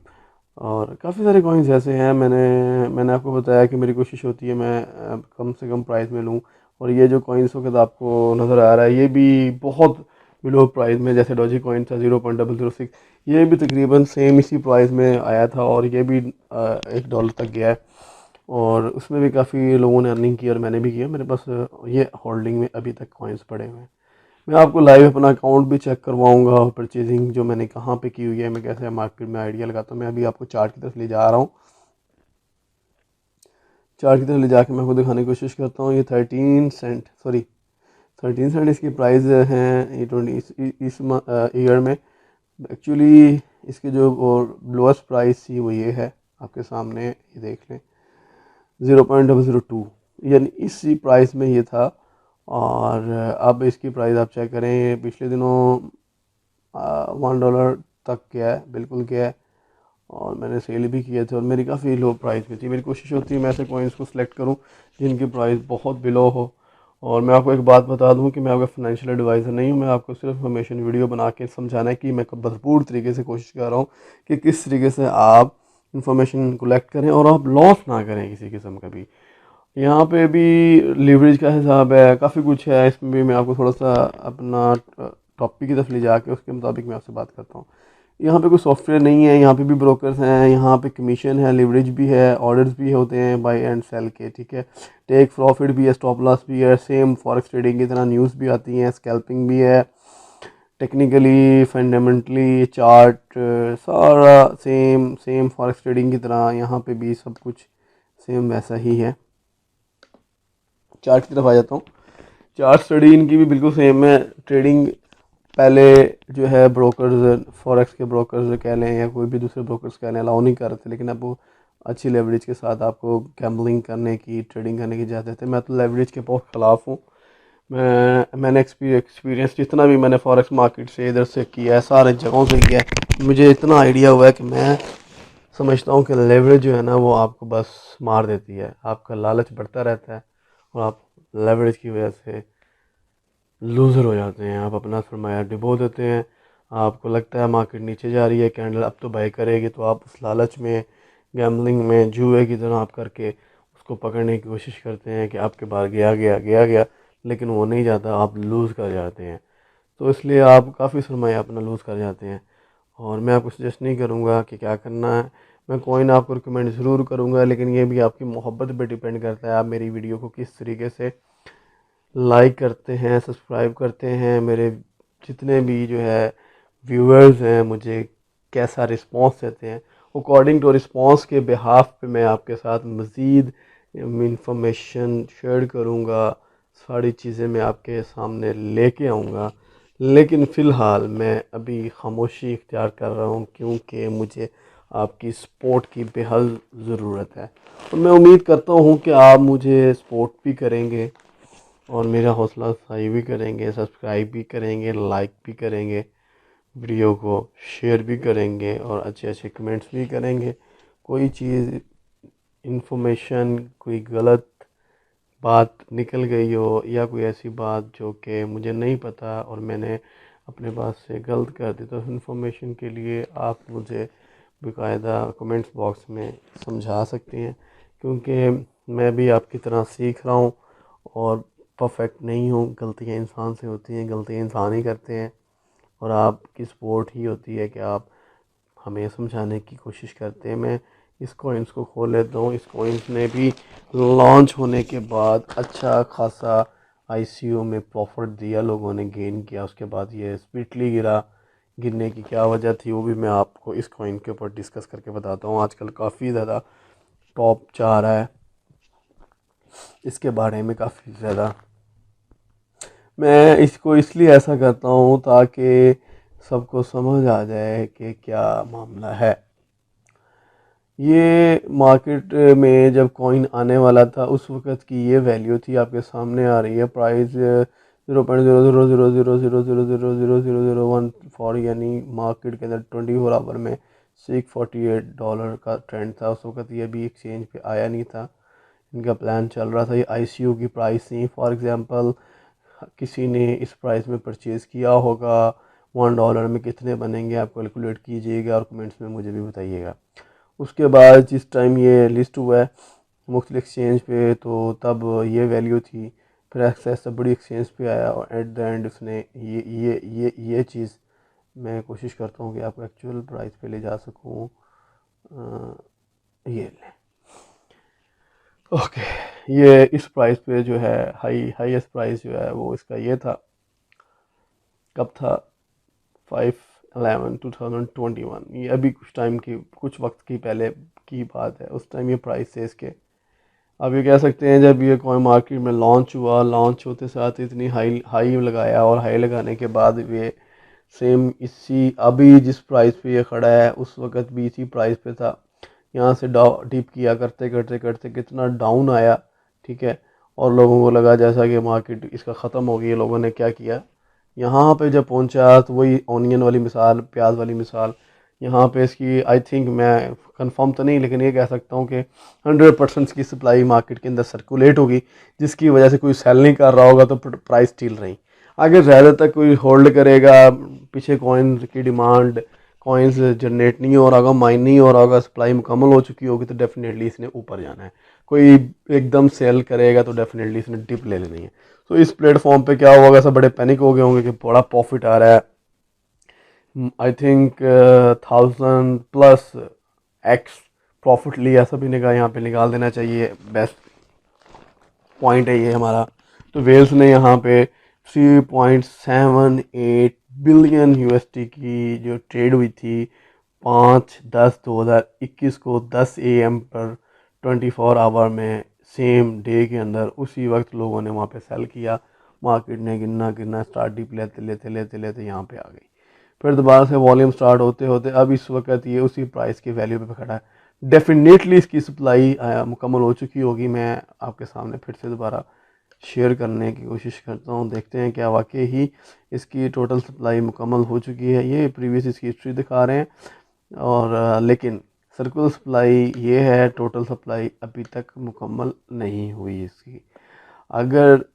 [SPEAKER 1] और काफ़ी सारे कॉइन्स ऐसे हैं। मैंने आपको बताया कि मेरी कोशिश होती है मैं कम से कम प्राइस में लूँ। और ये जो कॉइन्स वक्त आपको नज़र आ रहा है ये भी बहुत बिलो प्राइस में, जैसे डॉजी कॉइन था 0.006, ये भी तकरीबन सेम इसी प्राइस में आया था और ये भी $1 तक गया है। और उसमें भी काफ़ी लोगों ने अर्निंग की और मैंने भी किया। मेरे पास ये होल्डिंग में अभी तक कॉइन्स पड़े हुए हैं। मैं आपको लाइव अपना अकाउंट भी चेक करवाऊंगा और परचेजिंग जो मैंने कहाँ पे की हुई है, मैं कैसे मार्केट में आइडिया लगाता हूँ। मैं अभी आपको चार्ट की तरफ ले जा रहा हूँ। चार्ट की तरफ ले जाके मैं आपको दिखाने की कोशिश करता हूँ। ये 13 सेंट इसकी प्राइस है। ये 20 इस ईयर में एक्चुअली इसकी जो लोएस्ट प्राइस थी वो ये है, आपके सामने ये देख लें, 0.002, यानी इसी प्राइस में ये था। और अब इसकी प्राइस आप चेक करें, पिछले दिनों $1 तक गया है, बिल्कुल गया है। और मैंने सेल भी किए थे और मेरी काफ़ी लो प्राइस में थी। मेरी कोशिश होती है मैं ऐसे कॉइन्स को सिलेक्ट करूं जिनकी प्राइस बहुत बिलो हो। और मैं आपको एक बात बता दूं कि मैं आपका फाइनेंशियल एडवाइज़र नहीं हूं। मैं आपको सिर्फ इन्फॉर्मेशन वीडियो बना के समझाना है कि मैं भरपूर तरीके से कोशिश कर रहा हूँ कि किस तरीके से आप इंफॉर्मेशन कलेक्ट करें और आप लॉस ना करें किसी किस्म का भी। यहाँ पे भी लीवरेज का हिसाब है, काफ़ी कुछ है। इसमें भी मैं आपको थोड़ा सा अपना टॉपिक की तरफ ले जाके उसके मुताबिक मैं आपसे बात करता हूँ। यहाँ पे कोई सॉफ्टवेयर नहीं है, यहाँ पे भी ब्रोकर्स हैं, यहाँ पे कमीशन है, लीवरेज भी है, ऑर्डर्स भी होते हैं बाय एंड सेल के, ठीक है। टेक प्रॉफिट भी है, स्टॉप लॉस भी है, सेम फॉरेक्स ट्रेडिंग की तरह न्यूज़ भी आती हैं, स्कैल्पिंग भी है, टेक्निकली फंडामेंटली चार्ट सारा सेम फॉरेक्स ट्रेडिंग की तरह यहाँ पे भी सब कुछ सेम वैसा ही है। चार्ट की तरफ आ जाता हूँ। चार्ट स्टडी इनकी भी बिल्कुल सेम है। ट्रेडिंग पहले जो है ब्रोकर्स, फॉरेक्स के ब्रोकर्स कह लें या कोई भी दूसरे ब्रोकर्स कह लें, अलाउ नहीं कर रहे थे, लेकिन अब वो अच्छी लेवरेज के साथ आपको गैम्बलिंग करने की, ट्रेडिंग करने की इजाज़त है। मैं तो लेवरेज के बहुत ख़िलाफ़ हूँ। मैंने एक्सपीरियंस जितना भी मैंने फॉरेक्स मार्केट से इधर से किया है, सारे जगहों से किया है, मुझे इतना आइडिया हुआ है कि मैं समझता हूँ कि लेवरेज जो है ना वो आपको बस मार देती है। आपका लालच बढ़ता रहता है और आप लेवरेज की वजह से लूज़र हो जाते हैं। आप अपना सरमाया डुबो देते हैं। आपको लगता है मार्केट नीचे जा रही है, कैंडल अब तो बाई करेगी, तो आप उस लालच में, गैम्बलिंग में, जुए की तरह आप करके उसको पकड़ने की कोशिश करते हैं कि आपके बाहर गया गया गया गया, लेकिन वो नहीं जाता, आप लूज़ कर जाते हैं। तो इसलिए आप काफ़ी सरमाया अपना लूज़ कर जाते हैं। और मैं आपको सजेस्ट नहीं करूँगा कि क्या करना है। मैं कॉइन आपको रिकमेंड ज़रूर करूँगा, लेकिन ये भी आपकी मोहब्बत पे डिपेंड करता है, आप मेरी वीडियो को किस तरीके से लाइक करते हैं, सब्सक्राइब करते हैं। मेरे जितने भी जो है व्यूअर्स हैं मुझे कैसा रिस्पांस देते हैं, अकॉर्डिंग टू रिस्पांस के बिहाफ पे मैं आपके साथ मज़ीद इंफॉर्मेशन शेयर करूँगा। सारी चीज़ें मैं आपके सामने लेके आऊँगा, लेकिन फ़िलहाल मैं अभी खामोशी इख्तियार कर रहा हूँ, क्योंकि मुझे आपकी सपोर्ट की बेहद ज़रूरत है। और मैं उम्मीद करता हूँ कि आप मुझे सपोर्ट भी करेंगे और मेरा हौसला अफजाई भी करेंगे, सब्सक्राइब भी करेंगे, लाइक भी करेंगे, वीडियो को शेयर भी करेंगे और अच्छे अच्छे कमेंट्स भी करेंगे। कोई चीज़ इंफॉर्मेशन, कोई गलत बात निकल गई हो या कोई ऐसी बात जो कि मुझे नहीं पता और मैंने अपने पास से गलत कर दी, तो इन्फॉर्मेशन के लिए आप मुझे बाकायदा कमेंट्स बॉक्स में समझा सकते हैं, क्योंकि मैं भी आपकी तरह सीख रहा हूँ और परफेक्ट नहीं हूँ। गलतियाँ इंसान से होती हैं, गलतियाँ इंसान ही करते हैं, और आपकी सपोर्ट ही होती है कि आप हमें समझाने की कोशिश करते हैं। मैं इस कॉइन्स को खोल लेता हूँ। इस कॉइन्स ने भी लॉन्च होने के बाद अच्छा खासा आईसीयू में प्रॉफिट दिया, लोगों ने गेन किया। उसके बाद ये स्पीडली गिरा। गिरने की क्या वजह थी वो भी मैं आपको इस कॉइन के ऊपर डिस्कस करके बताता हूँ। आजकल काफ़ी ज़्यादा टॉप जा रहा है, इसके बारे में काफ़ी ज़्यादा मैं इसको इसलिए ऐसा करता हूँ ताकि सबको समझ आ जाए कि क्या मामला है। ये मार्केट में जब कॉइन आने वाला था उस वक़्त की ये वैल्यू थी, आपके सामने आ रही है। प्राइस 0.000000000001 यानी मार्केट के अंदर 24 आवर में $648 का ट्रेंड था। उस वक़्त ये भी एक्सचेंज पे आया नहीं था, इनका प्लान चल रहा था। ये आईसीयू की प्राइस थी। फॉर एग्ज़ाम्पल किसी ने इस प्राइस में परचेज़ किया होगा, $1 में कितने बनेंगे आप कैलकुलेट कीजिएगा और कमेंट्स में मुझे भी बताइएगा। उसके बाद जिस टाइम ये लिस्ट हुआ है मुख्तलिफ एक्सचेंज पे, तो तब ये वैल्यू थी। फिर ऐसा ऐसा बड़ी एक्सचेंज पे आया और एट द एंड उसने ये चीज़, मैं कोशिश करता हूँ कि आपको एक्चुअल प्राइस पे ले जा सकूँ। ये ले ओके, ये इस प्राइस पे जो है हाईएस्ट प्राइस जो है वो इसका ये था। कब था? 5/11/2021। ये अभी कुछ वक्त की पहले की बात है। उस टाइम ये प्राइस है इसके। अब ये कह सकते हैं जब ये कॉइन मार्केट में लॉन्च हुआ, लॉन्च होते साथ इतनी हाई हाई लगाया और हाई लगाने के बाद ये सेम इसी अभी जिस प्राइस पे ये खड़ा है उस वक़्त भी इसी प्राइस पे था। यहाँ से डिप किया करते करते करते कितना डाउन आया, ठीक है। और लोगों को लगा जैसा कि मार्केट इसका ख़त्म हो गई है। लोगों ने क्या किया, यहाँ पे जब पहुँचा तो वही ऑनियन वाली मिसाल, प्याज वाली मिसाल, यहाँ पे इसकी आई थिंक, मैं कंफर्म तो नहीं लेकिन ये कह सकता हूँ कि 100% की सप्लाई मार्केट के अंदर सर्कुलेट होगी, जिसकी वजह से कोई सेल नहीं कर रहा होगा तो प्राइस स्टील रही। अगर ज़्यादा तक कोई होल्ड करेगा, पीछे कॉइन की डिमांड, कॉइन्स जनरेट नहीं हो रहा होगा, माइन नहीं हो रहा होगा, सप्लाई मुकम्मल हो चुकी होगी, तो डेफिनेटली इसने ऊपर जाना है। कोई एकदम सेल करेगा तो डेफिनेटली इसने डिप ले लेनी है। तो इस प्लेटफॉर्म पे क्या होगा, सब बड़े पैनिक हो गए होंगे कि बड़ा प्रॉफिट आ रहा है। आई थिंक 1000+ प्रॉफिट लिया सभी ने कहा यहाँ पे निकाल देना चाहिए, बेस्ट पॉइंट है ये हमारा। तो वेल्स ने यहाँ पे 3.78 बिलियन यूएसडी की जो ट्रेड हुई थी 5/10/2021 को 10 AM पर 24 आवर में सेम डे के अंदर उसी वक्त लोगों ने वहाँ पे सेल किया। मार्केट ने गिनना गिनना स्टार्ट डिप लेते लेते लेते लेते यहाँ पे आ गई। फिर दोबारा से वॉल्यूम स्टार्ट होते होते अब इस वक्त ये उसी प्राइस की वैल्यू पे खड़ा है। डेफिनेटली इसकी सप्लाई मुकम्मल हो चुकी होगी। मैं आपके सामने फिर से दोबारा शेयर करने की कोशिश करता हूँ, देखते हैं क्या वाकई ही इसकी टोटल सप्लाई मुकम्मल हो चुकी है। ये प्रीवियस इसकी हिस्ट्री दिखा रहे हैं और लेकिन सर्कुलर सप्लाई ये है, टोटल सप्लाई अभी तक मुकम्मल नहीं हुई इसकी। अगर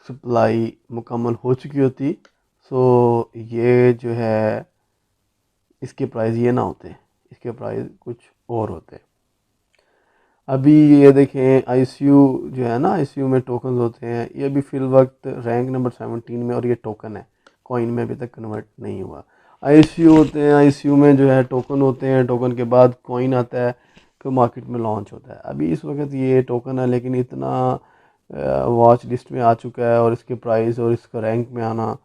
[SPEAKER 1] सप्लाई मुकम्मल हो चुकी होती तो ये जो है इसके प्राइस ये ना होते, इसके प्राइस कुछ और होते। अभी ये देखें आईसीयू जो है ना, आईसीयू में टोकन होते हैं, ये अभी फिल वक्त रैंक नंबर 17 में और ये टोकन है, कॉइन में अभी तक कन्वर्ट नहीं हुआ। आईसीयू होते हैं, आईसीयू में जो है टोकन होते हैं, टोकन के बाद कॉइन आता है तो मार्केट में लॉन्च होता है। अभी इस वक्त ये टोकन है लेकिन इतना वॉच लिस्ट में आ चुका है और इसके प्राइस और इसका रैंक में आना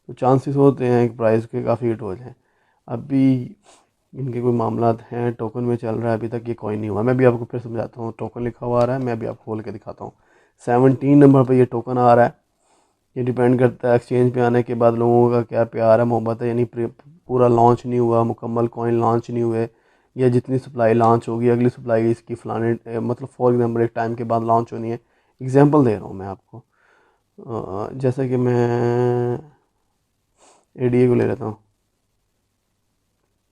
[SPEAKER 1] तो चांसेस होते हैं कि प्राइस के काफ़ी हिट हो जाएँ। अभी इनके कोई मामला हैं, टोकन में चल रहा है, अभी तक ये कॉइन नहीं हुआ। मैं भी आपको फिर समझाता हूँ, टोकन लिखा हुआ आ रहा है, मैं भी आपको खोल के दिखाता हूँ। 17 नंबर पर ये टोकन आ रहा है। ये डिपेंड करता है एक्सचेंज पे आने के बाद लोगों का क्या प्यार है मोहब्बत है, यानी पूरा लॉन्च नहीं हुआ, मुकम्मल कॉइन लॉन्च नहीं हुए, या जितनी सप्लाई लॉन्च होगी अगली सप्लाई इसकी फलाने मतलब फॉर एग्जांपल एक टाइम के बाद लॉन्च होनी है। एग्जांपल दे रहा हूँ मैं आपको, जैसे कि मैं एडीए को ले लेता हूँ,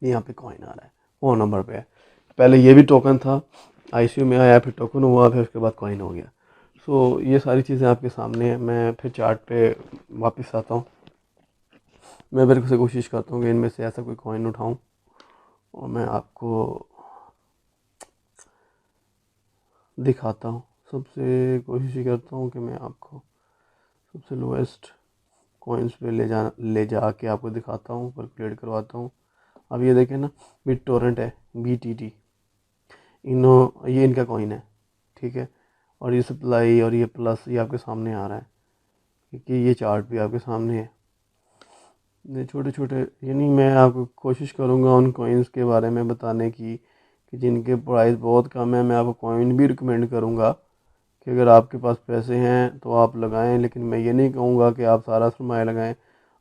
[SPEAKER 1] यहाँ पे कॉइन आ रहा है, वो नंबर पे है। पहले ये भी टोकन था, आईसीयू में आया, फिर टोकन हुआ, फिर उसके बाद कॉइन हो गया। सो ये सारी चीज़ें आपके सामने हैं। मैं फिर चार्ट पे वापस आता हूँ। मैं फिर से कोशिश करता हूँ कि इनमें से ऐसा कोई कॉइन उठाऊँ और मैं आपको दिखाता हूँ। सबसे कोशिश करता हूँ कि मैं आपको सबसे लोएस्ट कॉइन्स पे ले जा के आपको दिखाता हूँ, कैलकुलेट करवाता हूँ। अब ये देखें ना, बिट टोरेंट है, BTT, ये इनका कॉइन है, ठीक है। और ये सप्लाई और ये प्लस ये आपके सामने आ रहा है, क्योंकि ये चार्ट भी आपके सामने है। ये छोटे छोटे, यानी मैं आपको कोशिश करूँगा उन कॉइन्स के बारे में बताने की कि जिनके प्राइस बहुत कम है। मैं आपको कॉइन भी रिकमेंड करूँगा कि अगर आपके पास पैसे हैं तो आप लगाएं, लेकिन मैं ये नहीं कहूँगा कि आप सारा सरमाया लगाएं।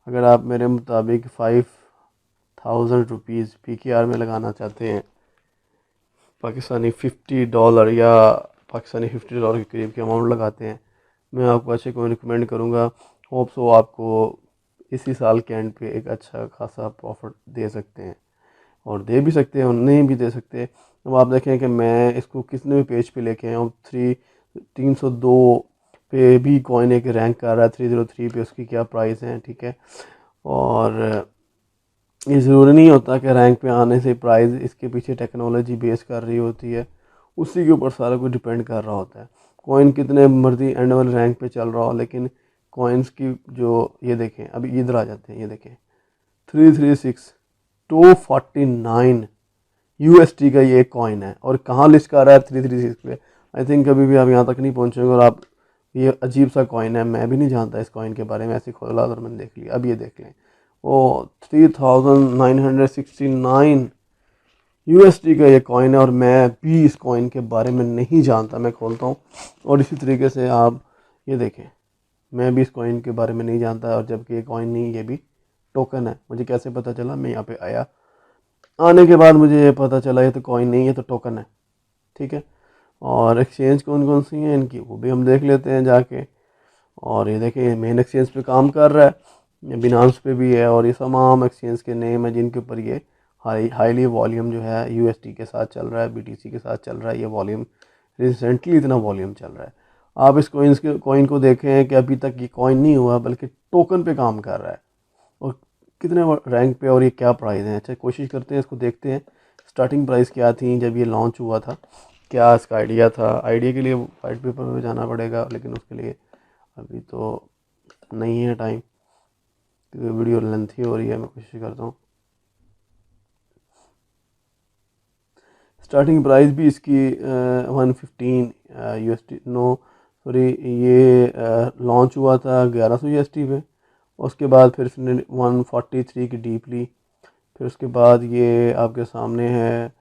[SPEAKER 1] अगर आप मेरे मुताबिक 5000 रुपीज़ PKR में लगाना चाहते हैं, पाकिस्तानी $50 या पाकिस्तानी $50 के करीब की अमाउंट लगाते हैं, मैं आपको अच्छे को रिकमेंड करूँगा। होप सो आपको इसी साल के एंड पे एक अच्छा खासा प्रॉफिट दे सकते हैं, और दे भी सकते हैं और नहीं भी दे सकते। अब आप देखें कि मैं इसको कितने भी पेज पे लेके आया हूँ। 302 पे भी कॉइन एक रैंक कर रहा है, 303 पे उसकी क्या प्राइस है, ठीक है। और ये ज़रूरी नहीं होता कि रैंक पे आने से प्राइस इसके पीछे टेक्नोलॉजी बेस कर रही होती है, उसी के ऊपर सारा कुछ डिपेंड कर रहा होता है। कॉइन कितने मर्जी एंड वाले रैंक पे चल रहा हो, लेकिन कॉइन्स की जो ये देखें, अभी इधर आ जाते हैं, ये देखें 336 249 USD का ये कॉइन है, और कहाँ लिस्ट कर रहा है 336 पे। आई थिंक कभी भी आप यहाँ तक नहीं पहुँचेंगे। और आप, ये अजीब सा कॉइन है, मैं भी नहीं जानता इस कॉइन के बारे में, ऐसे खोला और मैंने देख लिया। अब ये देख लें, ओ 3969 USD का ये कॉइन है, और मैं भी इस कॉइन के बारे में नहीं जानता। मैं खोलता हूँ और इसी तरीके से आप ये देखें, मैं भी इस कॉइन के बारे में नहीं जानता, और जबकि ये कॉइन नहीं, ये भी टोकन है। मुझे कैसे पता चला? मैं यहाँ पे आया, आने के बाद मुझे ये पता चला ये तो कॉइन नहीं है, तो टोकन है, ठीक है। और एक्सचेंज कौन कौन सी हैं इनकी, वो भी हम देख लेते हैं जाके। और ये देखें, मेन एक्सचेंज पे काम कर रहा है, ये बिनांस पे भी है, और ये तमाम एक्सचेंज के नेम है जिनके ऊपर ये हाईली वॉल्यूम जो है USD के साथ चल रहा है, BTC के साथ चल रहा है। ये वॉल्यूम रिसेंटली इतना वॉल्यूम चल रहा है। आप इस कॉइन को देखें कि अभी तक ये कॉइन नहीं हुआ बल्कि टोकन पे काम कर रहा है, और कितने रैंक पे, और ये क्या प्राइस है। अच्छा, कोशिश करते हैं इसको, देखते हैं स्टार्टिंग प्राइस क्या थी जब ये लॉन्च हुआ था, क्या इसका आइडिया था। आइडिया के लिए वाइट पेपर में जाना पड़ेगा, लेकिन उसके लिए अभी तो नहीं है टाइम, क्योंकि वीडियो लेंथी हो रही है। मैं कोशिश करता हूँ। स्टार्टिंग प्राइस भी इसकी 115 USD, नो सॉरी, ये लॉन्च हुआ था 1100 USD पे। उसके बाद फिर इसने 143 की डीप ली। फिर उसके बाद ये आपके सामने है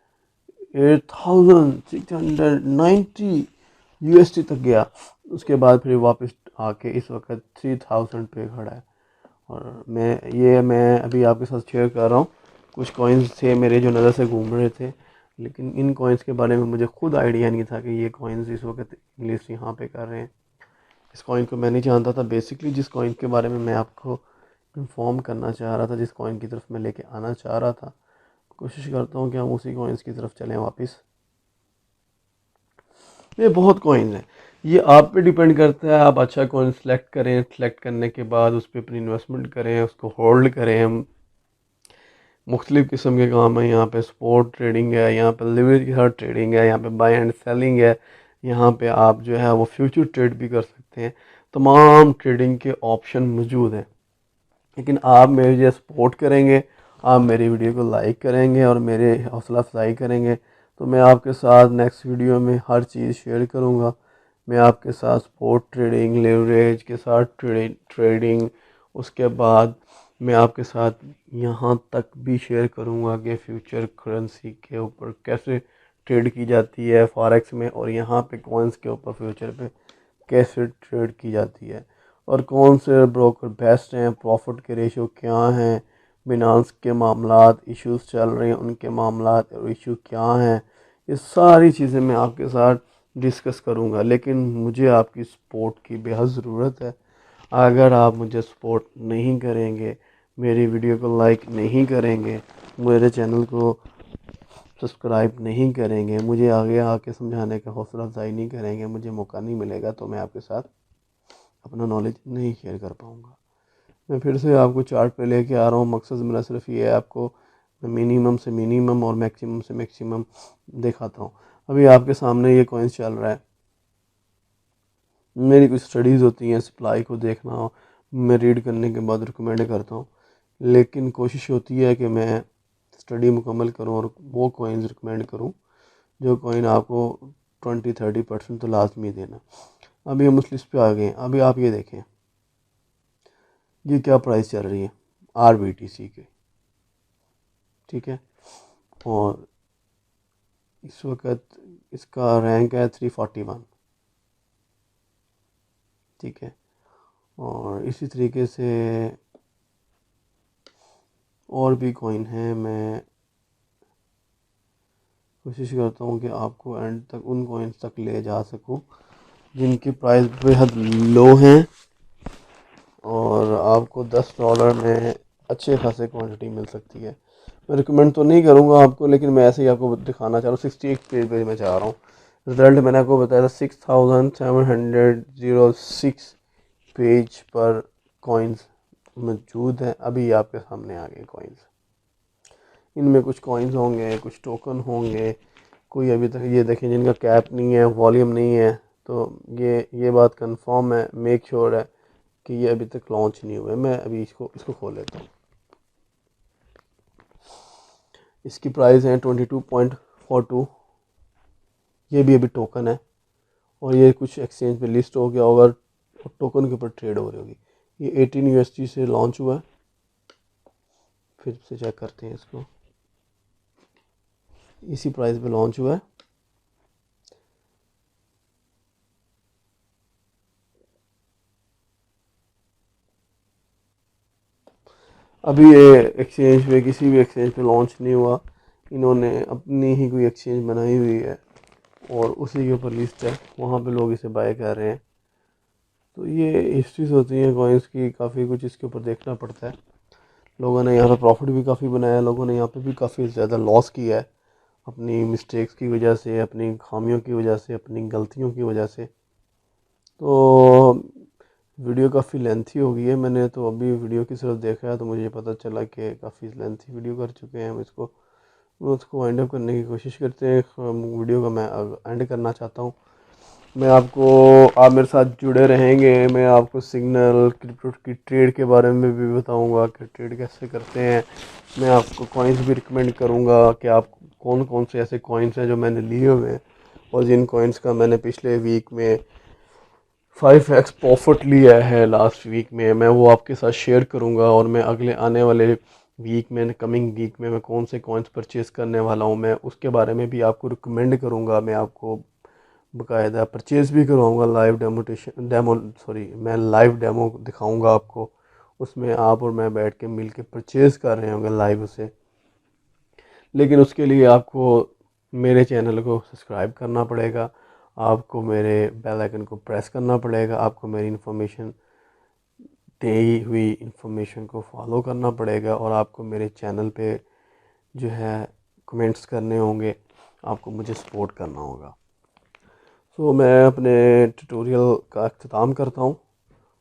[SPEAKER 1] 8690 तक गया। उसके बाद फिर वापस आके इस वक्त 3000 पे खड़ा है। और मैं अभी आपके साथ शेयर कर रहा हूँ। कुछ कॉइन्स थे मेरे जो नज़र से घूम रहे थे, लेकिन इन कॉइन्स के बारे में मुझे खुद आइडिया नहीं था कि ये कॉइन्स इस वक्त लिस्ट यहाँ पे कर रहे हैं। इस कॉइन को मैं नहीं जानता था। बेसिकली जिस कॉइन के बारे में मैं आपको इन्फॉर्म करना चाह रहा था, जिस कॉइन की तरफ मैं लेके आना चाह रहा था, कोशिश करता हूँ कि हम उसी कॉइन्स की तरफ चलें वापस। ये बहुत कॉइन है, ये आप पे डिपेंड करता है। आप अच्छा कॉइन सेलेक्ट करें, सेलेक्ट करने के बाद उस पर अपनी इन्वेस्टमेंट करें, उसको होल्ड करें। हम मुख्तलिफ़ किस्म के काम हैं यहाँ पे। स्पॉट ट्रेडिंग है, यहाँ पे लिवरेज के साथ ट्रेडिंग है, यहाँ पे बाय एंड सेलिंग है, यहाँ पे आप जो है वो फ्यूचर ट्रेड भी कर सकते हैं। तमाम ट्रेडिंग के ऑप्शन मौजूद हैं। लेकिन आप मेरे जो सपोर्ट करेंगे, आप मेरी वीडियो को लाइक करेंगे और मेरे हौसला अफजाई करेंगे, तो मैं आपके साथ नेक्स्ट वीडियो में हर चीज़ शेयर करूँगा। मैं आपके साथ स्पॉट ट्रेडिंग, लेवरेज के साथ ट्रेडिंग, उसके बाद मैं आपके साथ यहाँ तक भी शेयर करूँगा कि फ्यूचर करेंसी के ऊपर कैसे ट्रेड की जाती है फॉरेक्स में, और यहाँ पे कॉइन्स के ऊपर फ्यूचर पे कैसे ट्रेड की जाती है, और कौन से ब्रोकर बेस्ट हैं, प्रॉफिट के रेशो क्या हैं, बिनांस के मामलात इश्यूज चल रहे हैं उनके मामलात और इशू क्या हैं, ये सारी चीज़ें मैं आपके साथ डिस्कस करूँगा। लेकिन मुझे आपकी सपोर्ट की बेहद ज़रूरत है। अगर आप मुझे सपोर्ट नहीं करेंगे, मेरी वीडियो को लाइक नहीं करेंगे, मेरे चैनल को सब्सक्राइब नहीं करेंगे, मुझे आगे आके समझाने का हौसला अफजाई नहीं करेंगे, मुझे मौका नहीं मिलेगा, तो मैं आपके साथ अपना नॉलेज नहीं शेयर कर पाऊँगा। मैं फिर से आपको चार्ट पे लेके आ रहा हूँ। मकसद मेरा सिर्फ ये है, आपको मिनिमम से मिनिमम और मैक्सिमम से मैक्सिमम दिखाता हूँ। अभी आपके सामने ये कॉइन्स चल रहा है। मेरी कुछ स्टडीज़ होती हैं, सप्लाई को देखना मैं रीड करने के बाद रिकमेंड करता हूँ, लेकिन कोशिश होती है कि मैं स्टडी मुकम्मल करूँ और वो कॉइन्स रिकमेंड करूँ जो कॉइन आपको 20-30% तो लाजमी देना। अभी हम उस लिस्ट पे आ गए हैं। अभी आप ये देखें, ये क्या प्राइस चल रही है RBTC के, ठीक है, और इस वक्त इसका रैंक है 341, ठीक है। और इसी तरीके से और भी कॉइन हैं। मैं कोशिश करता हूँ कि आपको एंड तक उन कॉइन्स तक ले जा सकूँ जिनकी प्राइस बेहद लो हैं और आपको $10 में अच्छे खासे क्वांटिटी मिल सकती है। मैं रिकमेंड तो नहीं करूँगा आपको, लेकिन मैं ऐसे ही आपको दिखाना चाह रहा हूँ। 68 पेज पे मैं चाह रहा हूँ। रिज़ल्ट मैंने आपको बताया था 6706 पेज पर कॉइन्स मौजूद हैं। अभी आपके सामने आ गए कॉइन्स। इनमें कुछ कॉइन्स होंगे, कुछ टोकन होंगे, कोई अभी तक ये देखें जिनका कैप नहीं है, वॉल्यूम नहीं है, तो ये बात कंफर्म है, मेक श्योर है कि ये अभी तक लॉन्च नहीं हुए। मैं अभी इसको खोल लेता हूँ। इसकी प्राइस है 22.42। ये भी अभी टोकन है और ये कुछ एक्सचेंज पे लिस्ट हो गया होगा और टोकन के ऊपर ट्रेड हो रही होगी। ये 18 USD से लॉन्च हुआ है। फिर से चेक करते हैं इसको। इसी प्राइस पे लॉन्च हुआ है। अभी ये एक्सचेंज पे, किसी भी एक्सचेंज पे लॉन्च नहीं हुआ। इन्होंने अपनी ही कोई एक्सचेंज बनाई हुई है और उसी के ऊपर लिस्ट है, वहाँ पे लोग इसे बाय कर रहे हैं। तो ये हिस्ट्रीज होती हैं कॉइन्स की, काफ़ी कुछ इसके ऊपर देखना पड़ता है। लोगों ने यहाँ पे प्रॉफिट भी काफ़ी बनाया, लोगों ने यहाँ पे भी काफ़ी ज़्यादा लॉस किया है अपनी मिस्टेक्स की वजह से, अपनी खामियों की वजह से, अपनी गलतियों की वजह से। तो वीडियो काफ़ी लेंथी हो गई है। मैंने तो अभी वीडियो की सिर्फ देखा है तो मुझे पता चला कि काफ़ी लेंथी वीडियो कर चुके हैं हम इसको। उसको वाइंड अप करने की कोशिश करते हैं। वीडियो का मैं एंड करना चाहता हूँ। मैं आपको, आप मेरे साथ जुड़े रहेंगे, मैं आपको सिग्नल क्रिप्टो की ट्रेड के बारे में भी बताऊंगा कि ट्रेड कैसे करते हैं। मैं आपको कॉइन्स भी रिकमेंड करूंगा कि आप कौन कौन से ऐसे कॉइन्स हैं जो मैंने लिए हुए हैं और जिन कॉइन्स का मैंने पिछले वीक में 5x प्रॉफिट लिया है लास्ट वीक में, मैं वो आपके साथ शेयर करूंगा। और मैं अगले आने वाले वीक में, कमिंग वीक में मैं कौन से कॉइन्स परचेज़ करने वाला हूँ, मैं उसके बारे में भी आपको रिकमेंड करूँगा। मैं आपको बाकायदा परचेज़ भी करवाऊँगा, लाइव डेमोटेशन डेमो सॉरी मैं लाइव डेमो दिखाऊँगा आपको। उसमें आप और मैं बैठ के मिल के परचेज़ कर रहे होंगे लाइव उसे। लेकिन उसके लिए आपको मेरे चैनल को सब्सक्राइब करना पड़ेगा, आपको मेरे बेल आइकन को प्रेस करना पड़ेगा, आपको मेरी इन्फॉर्मेशन दी हुई इन्फॉर्मेशन को फॉलो करना पड़ेगा, और आपको मेरे चैनल पे जो है कमेंट्स करने होंगे, आपको मुझे सपोर्ट करना होगा। सो मैं अपने ट्यूटोरियल का अख्ताम करता हूँ।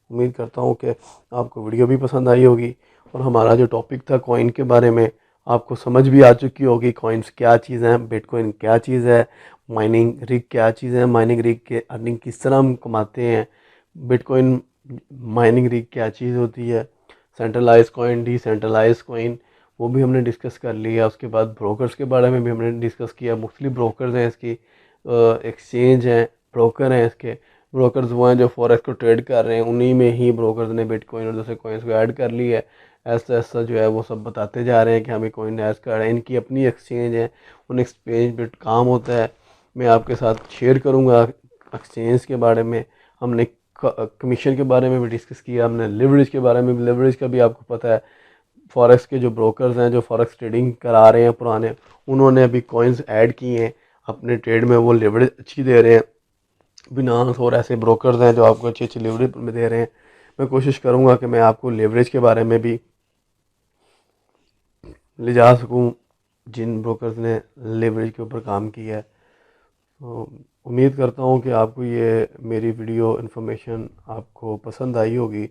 [SPEAKER 1] उम्मीद करता हूँ कि आपको वीडियो भी पसंद आई होगी, और हमारा जो टॉपिक था कॉइन के बारे में आपको समझ भी आ चुकी होगी। कॉइन्स क्या चीज़ है, बिटकॉइन क्या चीज़ है, माइनिंग रिग क्या चीज़ है, माइनिंग रिग के अर्निंग किस तरह हम कमाते हैं, बिटकॉइन माइनिंग रिग क्या चीज़ होती है, सेंट्रलाइज कॉइन, डिसेंट्रलाइज कॉइन, वो भी हमने डिस्कस कर लिया। उसके बाद ब्रोकर्स के बारे में भी हमने डिस्कस किया। मुख्तलिफ ब्रोकर्स हैं इसकी, एक्सचेंज हैं, ब्रोकर हैं इसके। ब्रोकर्स वो हैं जो फॉरेक्स को ट्रेड कर रहे हैं, उन्हीं में ही ब्रोकर्स ने बिटकॉइन और दूसरे कॉइन्स को ऐड कर लिया है। ऐसा ऐसा जो है वो सब बताते जा रहे हैं कि हमें कॉइन ऐड कर रहे हैं। इनकी अपनी एक्सचेंज है, उन एक्सचेंज पर काम होता है। मैं आपके साथ शेयर करूँगा एक्सचेंज के बारे में। हमने कमीशन के बारे में भी डिस्कस किया, हमने लिवरेज के बारे में भी। लिवरेज का भी आपको पता है, फॉरेक्स के जो ब्रोकर्स हैं जो फॉरेक्स ट्रेडिंग करा रहे हैं पुराने, उन्होंने अभी कॉइन्स ऐड किए हैं अपने ट्रेड में, वो लिवरेज अच्छी दे रहे हैं। बिनांस और ऐसे ब्रोकर्स हैं जो आपको अच्छी अच्छी लिवरेज में दे रहे हैं। मैं कोशिश करूंगा कि मैं आपको लिवरेज के बारे में भी ले जा सकूं जिन ब्रोकर्स ने लिवरेज के ऊपर काम किया है। तो उम्मीद करता हूं कि आपको ये मेरी वीडियो इन्फॉर्मेशन आपको पसंद आई होगी,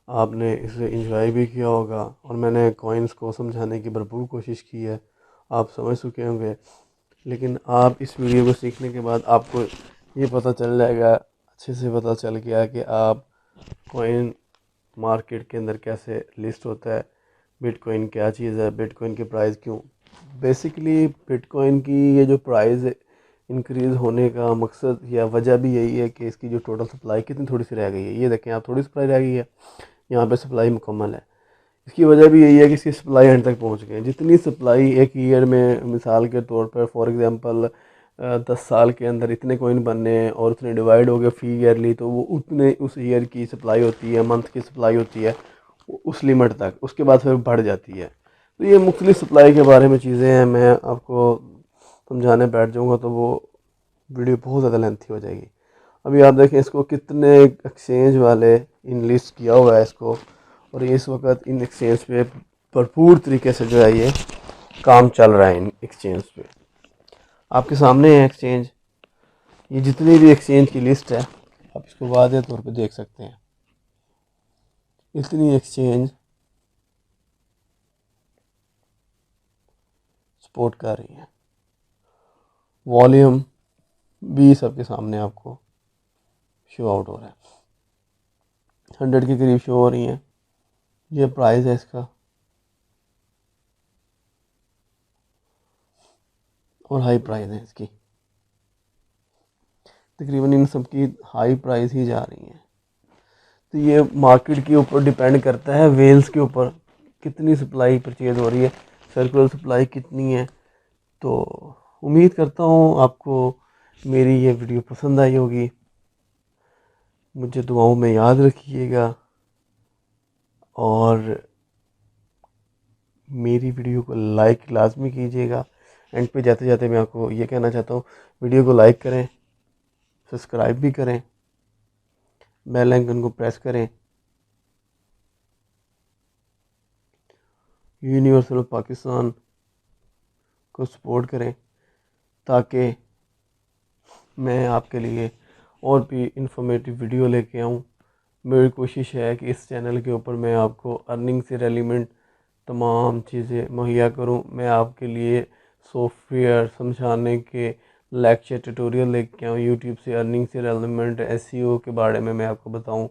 [SPEAKER 1] आपने इसे इंजॉय भी किया होगा, और मैंने कॉइन्स को समझाने की भरपूर कोशिश की है। आप समझ चुके होंगे, लेकिन आप इस वीडियो को सीखने के बाद आपको ये पता चल जाएगा, अच्छे से पता चल गया कि आप कॉइन मार्केट के अंदर कैसे लिस्ट होता है, बिटकॉइन क्या चीज़ है, बिटकॉइन की प्राइस क्यों। बेसिकली बिटकॉइन की ये जो प्राइस इंक्रीज़ होने का मकसद या वजह भी यही है कि इसकी जो टोटल सप्लाई कितनी थोड़ी सी रह गई है। ये देखें आप, थोड़ी सप्लाई रह गई है, यहाँ पे सप्लाई मुकम्मल है। इसकी वजह भी यही है कि इसकी सप्लाई एंड तक पहुँच गई। जितनी सप्लाई एक ईयर में, मिसाल के तौर पर फॉर एग्ज़ाम्पल 10 साल के अंदर इतने कॉइन बनने हैं और उतने डिवाइड हो गए फी ईयरली, तो वो उतने उस ईयर की सप्लाई होती है, मंथ की सप्लाई होती है उस लिमिट तक। उसके बाद फिर बढ़ जाती है। तो ये मुख्तलिफ सप्लाई के बारे में चीज़ें हैं, मैं आपको समझाने बैठ जाऊँगा तो वो वीडियो बहुत ज़्यादा लेंथी हो जाएगी। अभी आप देखें इसको कितने एक्सचेंज वाले इन लिस्ट किया हुआ है इसको, और ये इस वक्त इन एक्सचेंज पे भरपूर तरीके से जो है ये काम चल रहा है। इन एक्सचेंज पे आपके सामने है एक्सचेंज, ये जितनी भी एक्सचेंज की लिस्ट है आप इसको वाज़ेह तौर पे देख सकते हैं। इतनी एक्सचेंज सपोर्ट कर रही है, वॉल्यूम भी सबके सामने आपको शो आउट हो रहा है, 100 के करीब शो हो रही हैं। ये प्राइस है इसका, और हाई प्राइस है इसकी। तकरीबन इन सब की हाई प्राइस ही जा रही हैं। तो ये मार्केट के ऊपर डिपेंड करता है, वेल्स के ऊपर कितनी सप्लाई परचेज़ हो रही है, सर्कुलर सप्लाई कितनी है। तो उम्मीद करता हूँ आपको मेरी ये वीडियो पसंद आई होगी। मुझे दुआओं में याद रखिएगा, और मेरी वीडियो को लाइक लाजमी कीजिएगा। एंड पे जाते जाते मैं आपको ये कहना चाहता हूँ, वीडियो को लाइक करें, सब्सक्राइब भी करें, बेल आइकन को प्रेस करें, यूनिवर्सल पाकिस्तान को सपोर्ट करें, ताकि मैं आपके लिए और भी इंफॉर्मेटिव वीडियो लेके आऊँ। मेरी कोशिश है कि इस चैनल के ऊपर मैं आपको अर्निंग से रेलिवेंट तमाम चीज़ें मुहैया करूँ। मैं आपके लिए सॉफ्टवेयर समझाने के लेक्चर ट्यूटोरियल लेके आऊँ, यूट्यूब से अर्निंग से रेलिवेंट एसईओ के बारे में मैं आपको बताऊँ,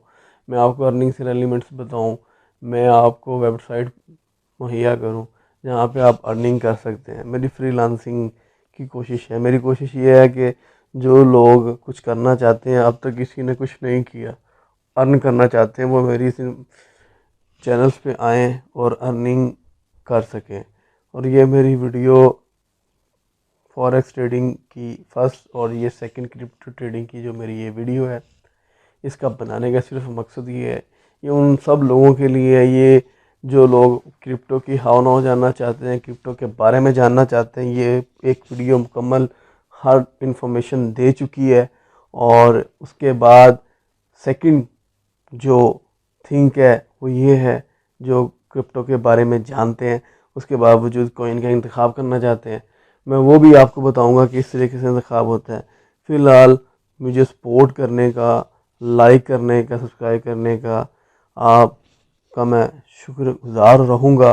[SPEAKER 1] मैं आपको अर्निंग से रेलिवेंट्स बताऊँ, मैं आपको वेबसाइट मुहैया करूँ जहाँ पे आप अर्निंग कर सकते हैं। मेरी फ्रीलांसिंग की कोशिश है। मेरी कोशिश ये है कि जो लोग कुछ करना चाहते हैं, अब तक किसी ने कुछ नहीं किया, अर्न करना चाहते हैं, वो मेरी चैनल्स पे आएँ और अर्निंग कर सकें। और ये मेरी वीडियो फॉरेक्स ट्रेडिंग की फर्स्ट और ये सेकंड क्रिप्टो ट्रेडिंग की जो मेरी ये वीडियो है, इसका बनाने का सिर्फ मकसद ये है, ये उन सब लोगों के लिए है, ये जो लोग क्रिप्टो की हाव नाव जानना चाहते हैं, क्रिप्टो के बारे में जानना चाहते हैं। ये एक वीडियो मुकम्मल हर इंफॉर्मेशन दे चुकी है। और उसके बाद सेकंड जो थिंक है वो ये है, जो क्रिप्टो के बारे में जानते हैं उसके बावजूद कॉइन का इंतखाब करना चाहते हैं, मैं वो भी आपको बताऊंगा कि इस तरीके से इंतखाब होता है। फ़िलहाल मुझे सपोर्ट करने का, लाइक करने का, सब्सक्राइब करने का आपका मैं शुक्रगुजार रहूँगा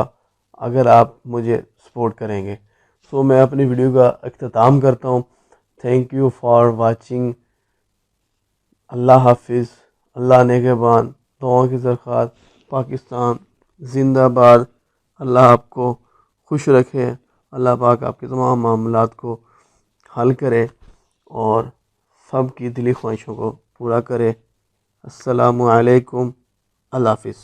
[SPEAKER 1] अगर आप मुझे सपोर्ट करेंगे। सो मैं अपनी वीडियो का अख्ताम करता हूँ। Thank you for watching. Allah हाफिज़। अल्लाह नेगहबान। दुआ की दरख्वास्त। पाकिस्तान ज़िंदाबाद। अल्लाह आपको खुश रखे। अल्लाह पाक आपके तमाम मामलात को हल करे और सब की दिली ख्वाहिशों को पूरा करे। अस्सलामु अलैकुम। अल्लाह हाफिज़।